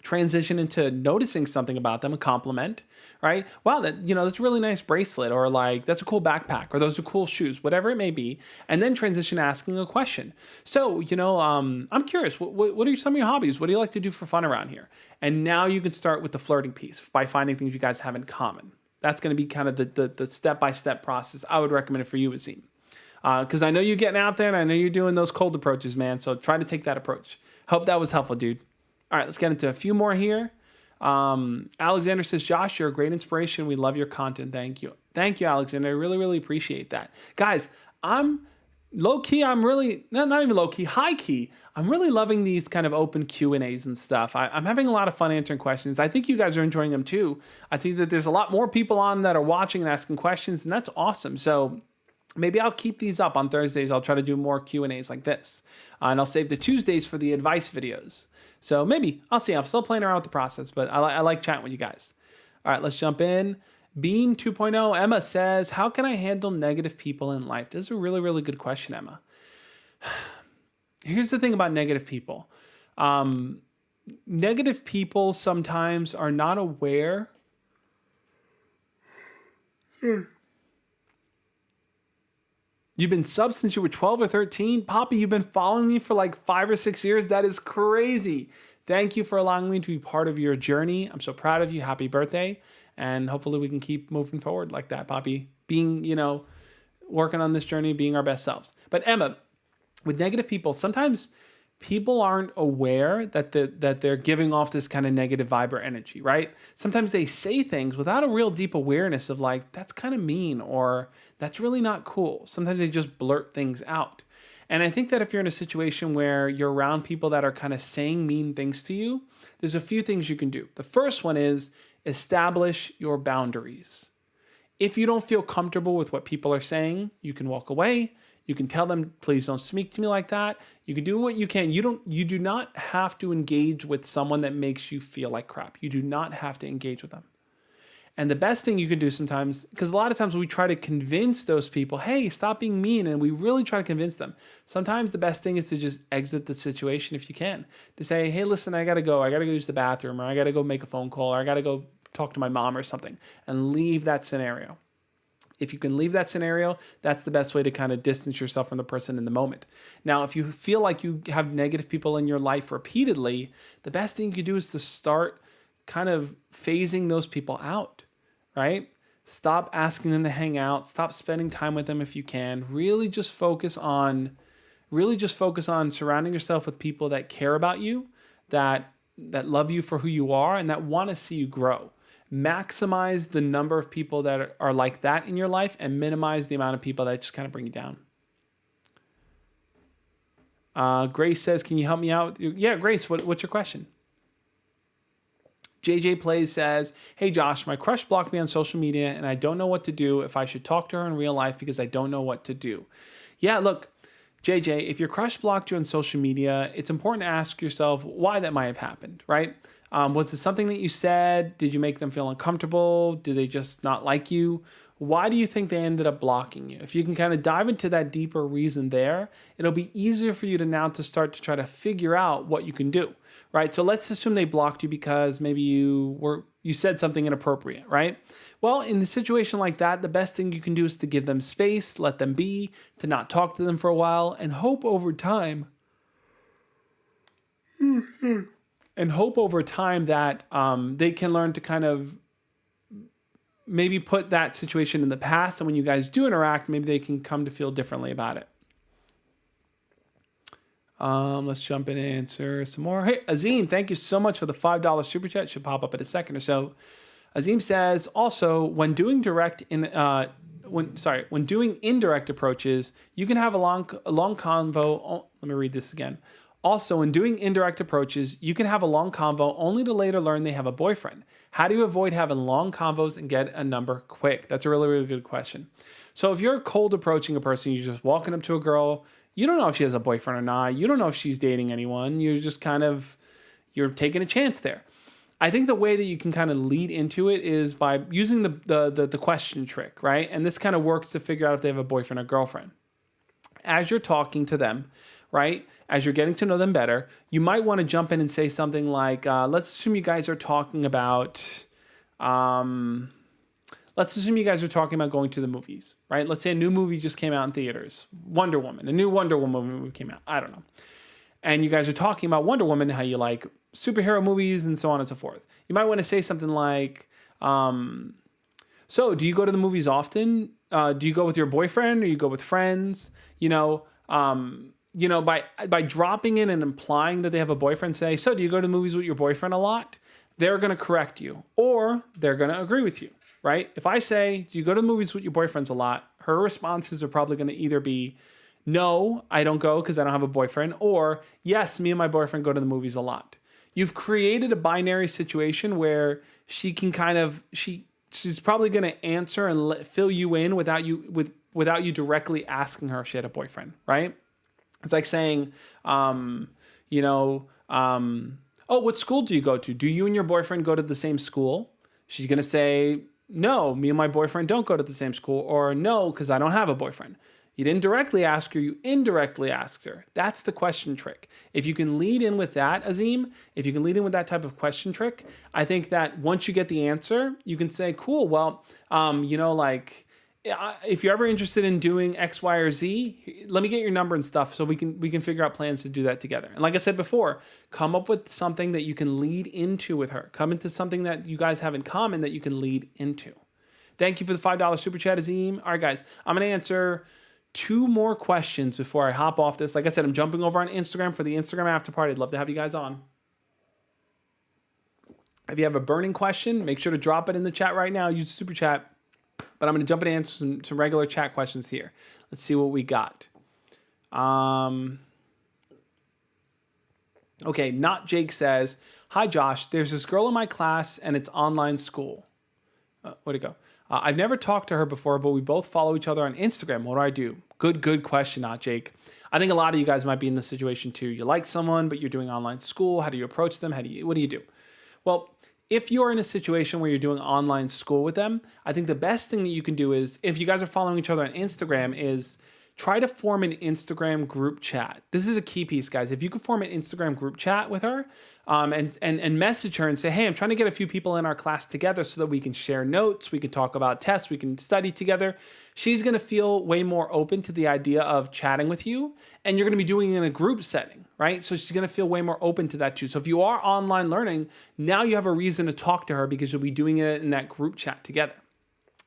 Transition into noticing something about them, a compliment, right? Wow, that's a really nice bracelet, or like, that's a cool backpack, or those are cool shoes, whatever it may be. And then transition to asking a question. So, I'm curious, what are some of your hobbies? What do you like to do for fun around here? And now you can start with the flirting piece by finding things you guys have in common. That's going to be kind of the step-by-step process I would recommend it for you, Azim. Because I know you're getting out there and I know you're doing those cold approaches, man. So try to take that approach. Hope that was helpful, dude. All right, let's get into a few more here. Alexander says, Josh, you're a great inspiration. We love your content. Thank you. Thank you, Alexander. I really, really appreciate that. Guys, I'm low-key, not even low-key, high-key. I'm really loving these kind of open Q&As and stuff. I'm having a lot of fun answering questions. I think you guys are enjoying them too. I think that there's a lot more people on that are watching and asking questions, and that's awesome. So maybe I'll keep these up on Thursdays. I'll try to do more Q&As like this. And I'll save the Tuesdays for the advice videos. So maybe, I'll see. I'm still playing around with the process, but I like chatting with you guys. All right, let's jump in. Bean 2.0, Emma says, how can I handle negative people in life? This is a really, really good question, Emma. Here's the thing about negative people. Negative people sometimes are not aware. You've been sub since you were 12 or 13? Poppy, you've been following me for like 5 or 6 years? That is crazy. Thank you for allowing me to be part of your journey. I'm so proud of you. Happy birthday. And hopefully we can keep moving forward like that, Poppy. Being, working on this journey, being our best selves. But Emma, with negative people, sometimes people aren't aware that they're giving off this kind of negative vibe or energy, right? Sometimes they say things without a real deep awareness of like, that's kind of mean, or that's really not cool. Sometimes they just blurt things out. And I think that if you're in a situation where you're around people that are kind of saying mean things to you, there's a few things you can do. The first one is establish your boundaries. If you don't feel comfortable with what people are saying, you can walk away. You can tell them, please don't speak to me like that. You can do what you can. You do not have to engage with someone that makes you feel like crap. You do not have to engage with them. And the best thing you can do sometimes, because a lot of times we try to convince those people, hey, stop being mean, and we really try to convince them. Sometimes the best thing is to just exit the situation if you can. To say, hey, listen, I gotta go use the bathroom, or I gotta go make a phone call, or I gotta go talk to my mom or something, and leave that scenario. If you can leave that scenario, that's the best way to kind of distance yourself from the person in the moment. Now, if you feel like you have negative people in your life repeatedly, the best thing you can do is to start kind of phasing those people out, right? Stop asking them to hang out. Stop spending time with them if you can. Really just focus on surrounding yourself with people that care about you, that love you for who you are, and that want to see you grow. Maximize the number of people that are like that in your life and minimize the amount of people that just kind of bring you down. Grace says, can you help me out? Yeah, Grace, what's your question? JJ Plays says, hey Josh, my crush blocked me on social media and I don't know what to do, if I should talk to her in real life because I don't know what to do. Yeah, look, JJ, if your crush blocked you on social media, it's important to ask yourself why that might have happened, right? Was it something that you said? Did you make them feel uncomfortable? Do they just not like you? Why do you think they ended up blocking you? If you can kind of dive into that deeper reason there, it'll be easier for you to now to start to try to figure out what you can do, right? So let's assume they blocked you because maybe you said something inappropriate, right? Well, in a situation like that, the best thing you can do is to give them space, let them be, to not talk to them for a while, and hope over time that they can learn to kind of maybe put that situation in the past, and when you guys do interact, maybe they can come to feel differently about it. Let's jump in and answer some more. Hey, Azim, thank you so much for the $5 super chat. Should pop up in a second or so. Azim says, also, when doing indirect approaches, you can have a long convo. Oh, let me read this again. Also, when doing indirect approaches, you can have a long convo only to later learn they have a boyfriend. How do you avoid having long convos and get a number quick? That's a really, really good question. So if you're cold approaching a person, you're just walking up to a girl, you don't know if she has a boyfriend or not. You don't know if she's dating anyone. You're just you're taking a chance there. I think the way that you can kind of lead into it is by using the question trick, right? And this kind of works to figure out if they have a boyfriend or girlfriend. As you're talking to them, right? As you're getting to know them better, you might want to jump in and say something like, let's assume you guys are talking about going to the movies, right? Let's say a new movie just came out in theaters, Wonder Woman, a new Wonder Woman movie came out. I don't know. And you guys are talking about Wonder Woman, how you like superhero movies and so on and so forth. You might want to say something like, so do you go to the movies often? Do you go with your boyfriend or you go with friends? By dropping in and implying that they have a boyfriend, say, so do you go to movies with your boyfriend a lot? They're going to correct you or they're going to agree with you, right? If I say, do you go to movies with your boyfriends a lot? Her responses are probably going to either be, no, I don't go because I don't have a boyfriend, or yes, me and my boyfriend go to the movies a lot. You've created a binary situation where she can she's probably going to answer and fill you in without you directly asking her if she had a boyfriend, right? It's like saying, oh, what school do you go to? Do you and your boyfriend go to the same school? She's going to say, no, me and my boyfriend don't go to the same school, or no, because I don't have a boyfriend. You didn't directly ask her, you indirectly asked her. That's the question trick. If you can lead in with that, Azim, if you can lead in with that type of question trick, I think that once you get the answer, you can say, cool, well, if you're ever interested in doing X, Y, or Z, let me get your number and stuff so we can figure out plans to do that together. And like I said before, come up with something that you can lead into with her. Come into something that you guys have in common that you can lead into. Thank you for the $5 super chat, Azim. All right, guys, I'm going to answer 2 more questions before I hop off this. Like I said, I'm jumping over on Instagram for the Instagram after party. I'd love to have you guys on. If you have a burning question, make sure to drop it in the chat right now. Use the super chat. But I'm going to jump in and answer some regular chat questions here. Let's see what we got. Okay, Not Jake says, hi, Josh. There's this girl in my class, and it's online school. Where'd it go? I've never talked to her before, but we both follow each other on Instagram. What do I do? Good question, Not Jake. I think a lot of you guys might be in this situation too. You like someone, but you're doing online school. How do you approach them? What do you do? Well, if you're in a situation where you're doing online school with them, I think the best thing that you can do is, if you guys are following each other on Instagram, is try to form an Instagram group chat. This is a key piece, guys. If you could form an Instagram group chat with her and message her and say, hey, I'm trying to get a few people in our class together so that we can share notes, we can talk about tests, we can study together. She's going to feel way more open to the idea of chatting with you, and you're going to be doing it in a group setting, right? So she's going to feel way more open to that too. So if you are online learning, now you have a reason to talk to her because you'll be doing it in that group chat together.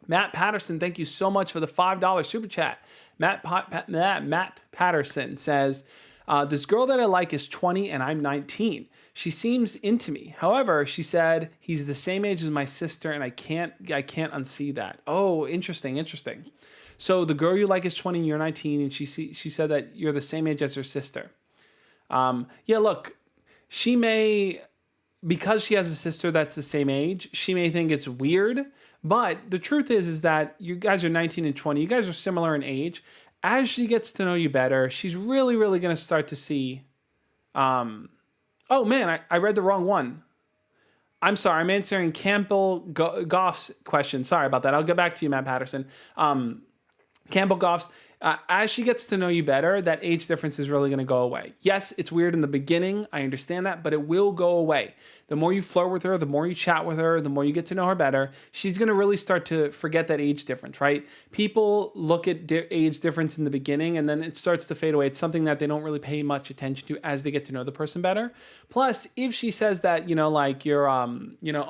Matt Patterson, thank you so much for the $5 super chat. Matt Patterson says, this girl that I like is 20 and I'm 19. She seems into me. However, she said he's the same age as my sister and I can't unsee that. Oh, interesting. So the girl you like is 20 and you're 19, and she said that you're the same age as her sister. Look, she may, because she has a sister that's the same age, she may think it's weird. But the truth is that you guys are 19 and 20. You guys are similar in age. As she gets to know you better, she's really, really going to start to see... oh, man, I read the wrong one. I'm sorry, I'm answering Campbell Goff's question. Sorry about that. I'll get back to you, Matt Patterson. Campbell Goff's, as she gets to know you better, that age difference is really going to go away. Yes, it's weird in the beginning. I understand that, but it will go away. The more you flirt with her, the more you chat with her, the more you get to know her better, she's going to really start to forget that age difference, right? People look at age difference in the beginning and then it starts to fade away. It's something that they don't really pay much attention to as they get to know the person better. Plus, if she says that, like you're, oh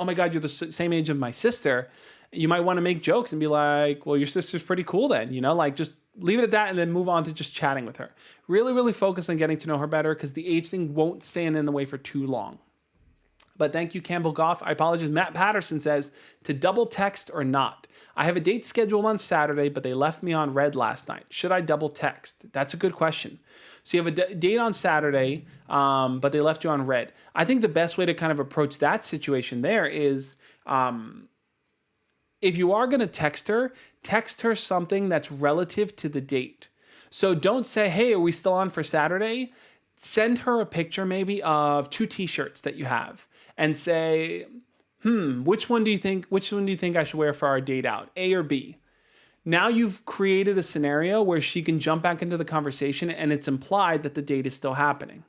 my God, you're the same age of my sister, you might want to make jokes and be like, well, your sister's pretty cool then, just leave it at that and then move on to just chatting with her. Really, really focus on getting to know her better because the age thing won't stand in the way for too long. But thank you, Campbell Goff. I apologize. Matt Patterson says, to double text or not? I have a date scheduled on Saturday, but they left me on red last night. Should I double text? That's a good question. So you have a date on Saturday, but they left you on red. I think the best way to kind of approach that situation there is, if you are going to text her something that's relative to the date. So don't say, hey, are we still on for Saturday? Send her a picture maybe of 2 t-shirts that you have and say, which one do you think I should wear for our date out, A or B? Now you've created a scenario where she can jump back into the conversation and it's implied that the date is still happening.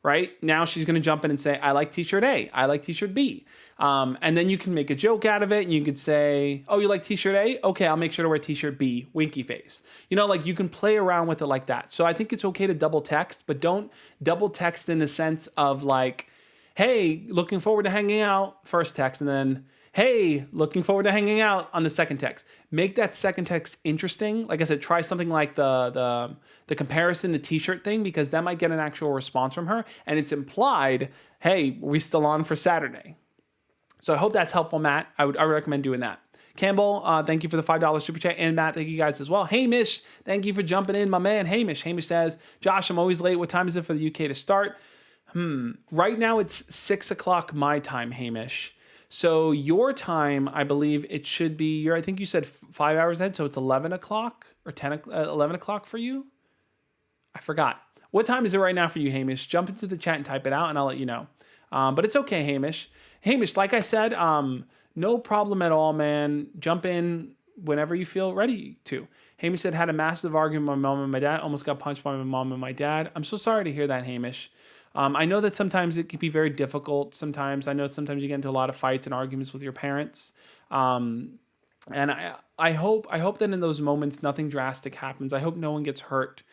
Right? Now she's going to jump in and say, I like t-shirt A, I like t-shirt B. And then you can make a joke out of it and you could say, oh, you like t-shirt A? Okay, I'll make sure to wear t-shirt B, winky face. You can play around with it like that. So I think it's okay to double text, but don't double text in the sense of like, hey, looking forward to hanging out, first text, and then, hey, looking forward to hanging out on the second text. Make that second text interesting. Like I said, try something like the comparison, the t-shirt thing, because that might get an actual response from her. And it's implied, hey, we still on for Saturday. So I hope that's helpful, Matt. I would recommend doing that. Campbell, thank you for the $5 super chat. And Matt, thank you guys as well. Hamish, thank you for jumping in, my man. Hamish says, Josh, I'm always late. What time is it for the UK to start? Right now it's 6 o'clock my time, Hamish. So your time, I believe it should be, I think you said 5 hours ahead, so it's 11 o'clock or 11 o'clock for you? I forgot. What time is it right now for you, Hamish? Jump into the chat and type it out and I'll let you know. But it's okay, Hamish. Hamish, like I said, no problem at all, man. Jump in whenever you feel ready to. Hamish said, had a massive argument with my mom and my dad. Almost got punched by my mom and my dad. I'm so sorry to hear that, Hamish. I know that sometimes it can be very difficult. I know sometimes you get into a lot of fights and arguments with your parents. And I hope that in those moments, nothing drastic happens. I hope no one gets hurt.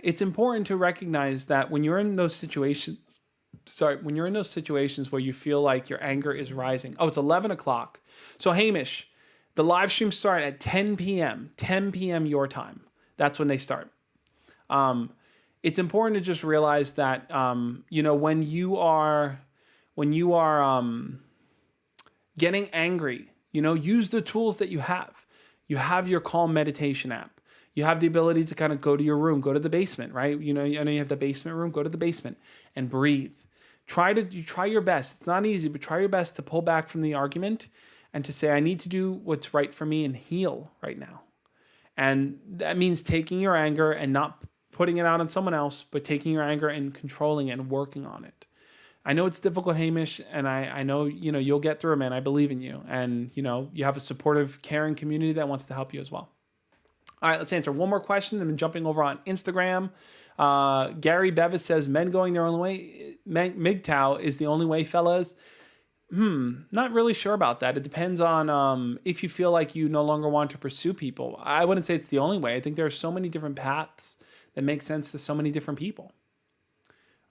It's important to recognize that when you're in those situations where you feel like your anger is rising. Oh, it's 11 o'clock. So Hamish, the live streams start at 10 p.m. your time. That's when they start. It's important to just realize that, when you are getting angry, use the tools that you have. You have your Calm meditation app. You have the ability to kind of go to your room, go to the basement, right? I know you have the basement room, go to the basement and breathe. Try your best. It's not easy, but try your best to pull back from the argument and to say, I need to do what's right for me and heal right now. And that means taking your anger and not putting it out on someone else, but taking your anger and controlling it and working on it. I know it's difficult, Hamish, and I know, you'll get through it, man. I believe in you. And, you have a supportive, caring community that wants to help you as well. All right, let's answer one more question. I'm jumping over on Instagram. Gary Bevis says, men going their own way, MGTOW is the only way, fellas. Not really sure about that. It depends on if you feel like you no longer want to pursue people. I wouldn't say it's the only way. I think there are so many different paths that make sense to so many different people.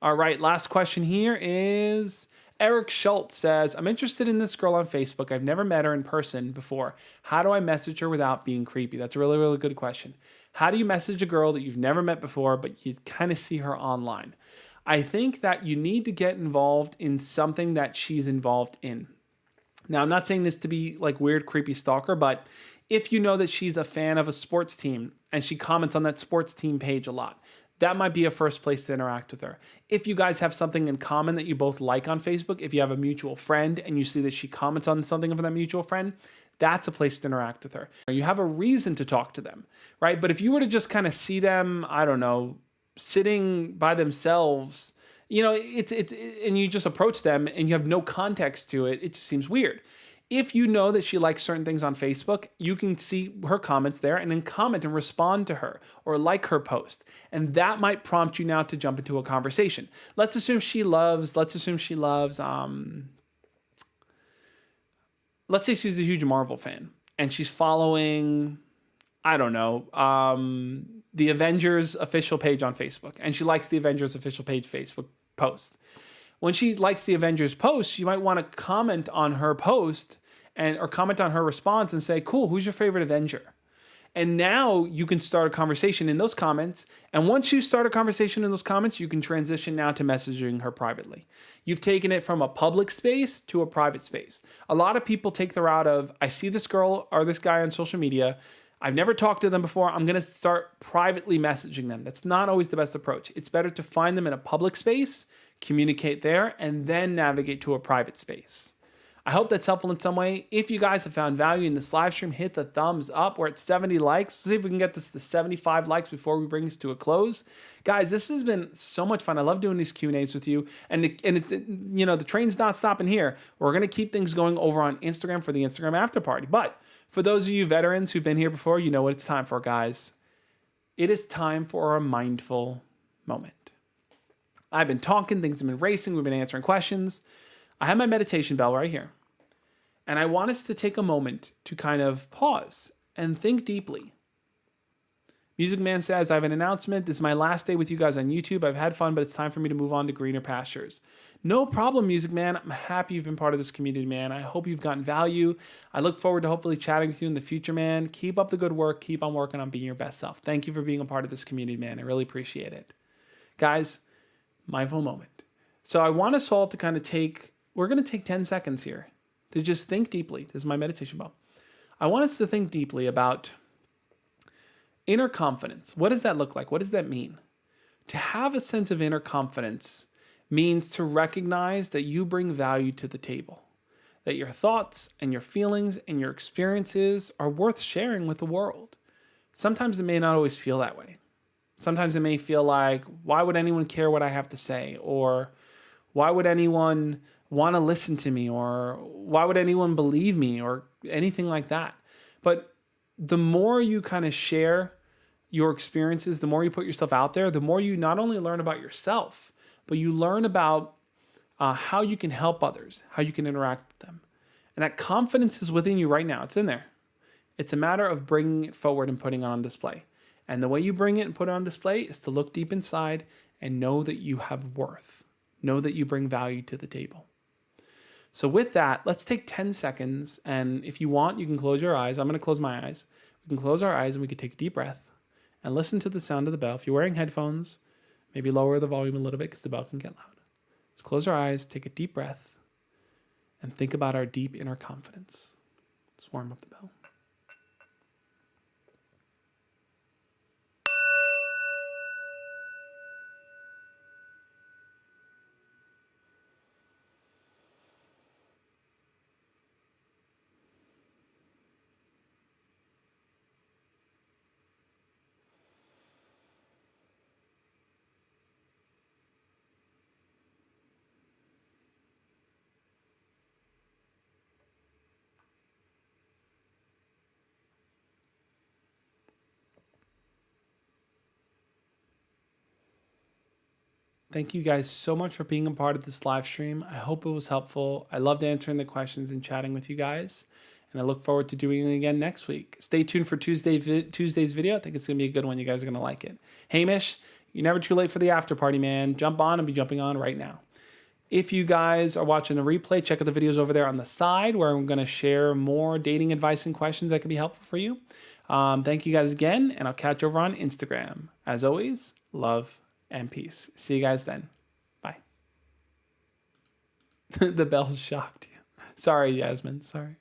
All right, last question here is Eric Schultz says, I'm interested in this girl on Facebook. I've never met her in person before. How do I message her without being creepy? That's a really, really good question. How do you message a girl that you've never met before, but you kind of see her online? I think that you need to get involved in something that she's involved in. Now, I'm not saying this to be like weird, creepy stalker, but if you know that she's a fan of a sports team and she comments on that sports team page a lot, that might be a first place to interact with her. If you guys have something in common that you both like on Facebook, if you have a mutual friend and you see that she comments on something of that mutual friend, that's a place to interact with her. You have a reason to talk to them, right? But if you were to just kind of see them, I don't know, sitting by themselves, you know, and you just approach them and you have no context to it, it just seems weird. If you know that she likes certain things on Facebook, you can see her comments there and then comment and respond to her or like her post. And that might prompt you now to jump into a conversation. Let's assume she loves, let's say she's a huge Marvel fan and she's following, I don't know, the Avengers official page on Facebook, and she likes the Avengers official page Facebook post. When she likes the Avengers post, you might want to comment on her post or comment on her response and say, cool, who's your favorite Avenger? And now you can start a conversation in those comments. And once you start a conversation in those comments, you can transition now to messaging her privately. You've taken it from a public space to a private space. A lot of people take the route of, I see this girl or this guy on social media, I've never talked to them before, I'm going to start privately messaging them. That's not always the best approach. It's better to find them in a public space, communicate there, and then navigate to a private space. I hope that's helpful in some way. If you guys have found value in this live stream, hit the thumbs up. We're at 70 likes. Let's see if we can get this to 75 likes before we bring this to a close. Guys, this has been so much fun. I love doing these Q&As with you. And the train's not stopping here. We're going to keep things going over on Instagram for the Instagram after party. But for those of you veterans who've been here before, you know what it's time for, guys. It is time for a mindful moment. I've been talking, things have been racing, we've been answering questions. I have my meditation bell right here. And I want us to take a moment to kind of pause and think deeply. Music Man says, I have an announcement. This is my last day with you guys on YouTube. I've had fun, but it's time for me to move on to greener pastures. No problem, Music Man. I'm happy you've been part of this community, man. I hope you've gotten value. I look forward to hopefully chatting with you in the future, man. Keep up the good work. Keep on working on being your best self. Thank you for being a part of this community, man. I really appreciate it. Guys, mindful moment. So I want us all to we're going to take 10 seconds here to just think deeply. This is my meditation bell. I want us to think deeply about inner confidence. What does that look like? What does that mean? To have a sense of inner confidence means to recognize that you bring value to the table, that your thoughts and your feelings and your experiences are worth sharing with the world. Sometimes it may not always feel that way. Sometimes it may feel like, why would anyone care what I have to say? Or why would anyone want to listen to me? Or why would anyone believe me? Or anything like that. But the more you kind of share your experiences, the more you put yourself out there, the more you not only learn about yourself, but you learn about how you can help others, how you can interact with them. And that confidence is within you right now. It's in there. It's a matter of bringing it forward and putting it on display. And the way you bring it and put it on display is to look deep inside and know that you have worth. Know that you bring value to the table. So with that, let's take 10 seconds. And if you want, you can close your eyes. I'm going to close my eyes. We can close our eyes and we can take a deep breath and listen to the sound of the bell. If you're wearing headphones, maybe lower the volume a little bit because the bell can get loud. So close our eyes, take a deep breath, and think about our deep inner confidence. Let's warm up the bell. Thank you guys so much for being a part of this live stream. I hope it was helpful. I loved answering the questions and chatting with you guys. And I look forward to doing it again next week. Stay tuned for Tuesday's video. I think it's going to be a good one. You guys are going to like it. Hamish, you're never too late for the after party, man. Jump on and be jumping on right now. If you guys are watching the replay, check out the videos over there on the side where I'm going to share more dating advice and questions that could be helpful for you. Thank you guys again, and I'll catch you over on Instagram. As always, love and peace. See you guys then. Bye. The bell shocked you. Sorry, Yasmin. Sorry.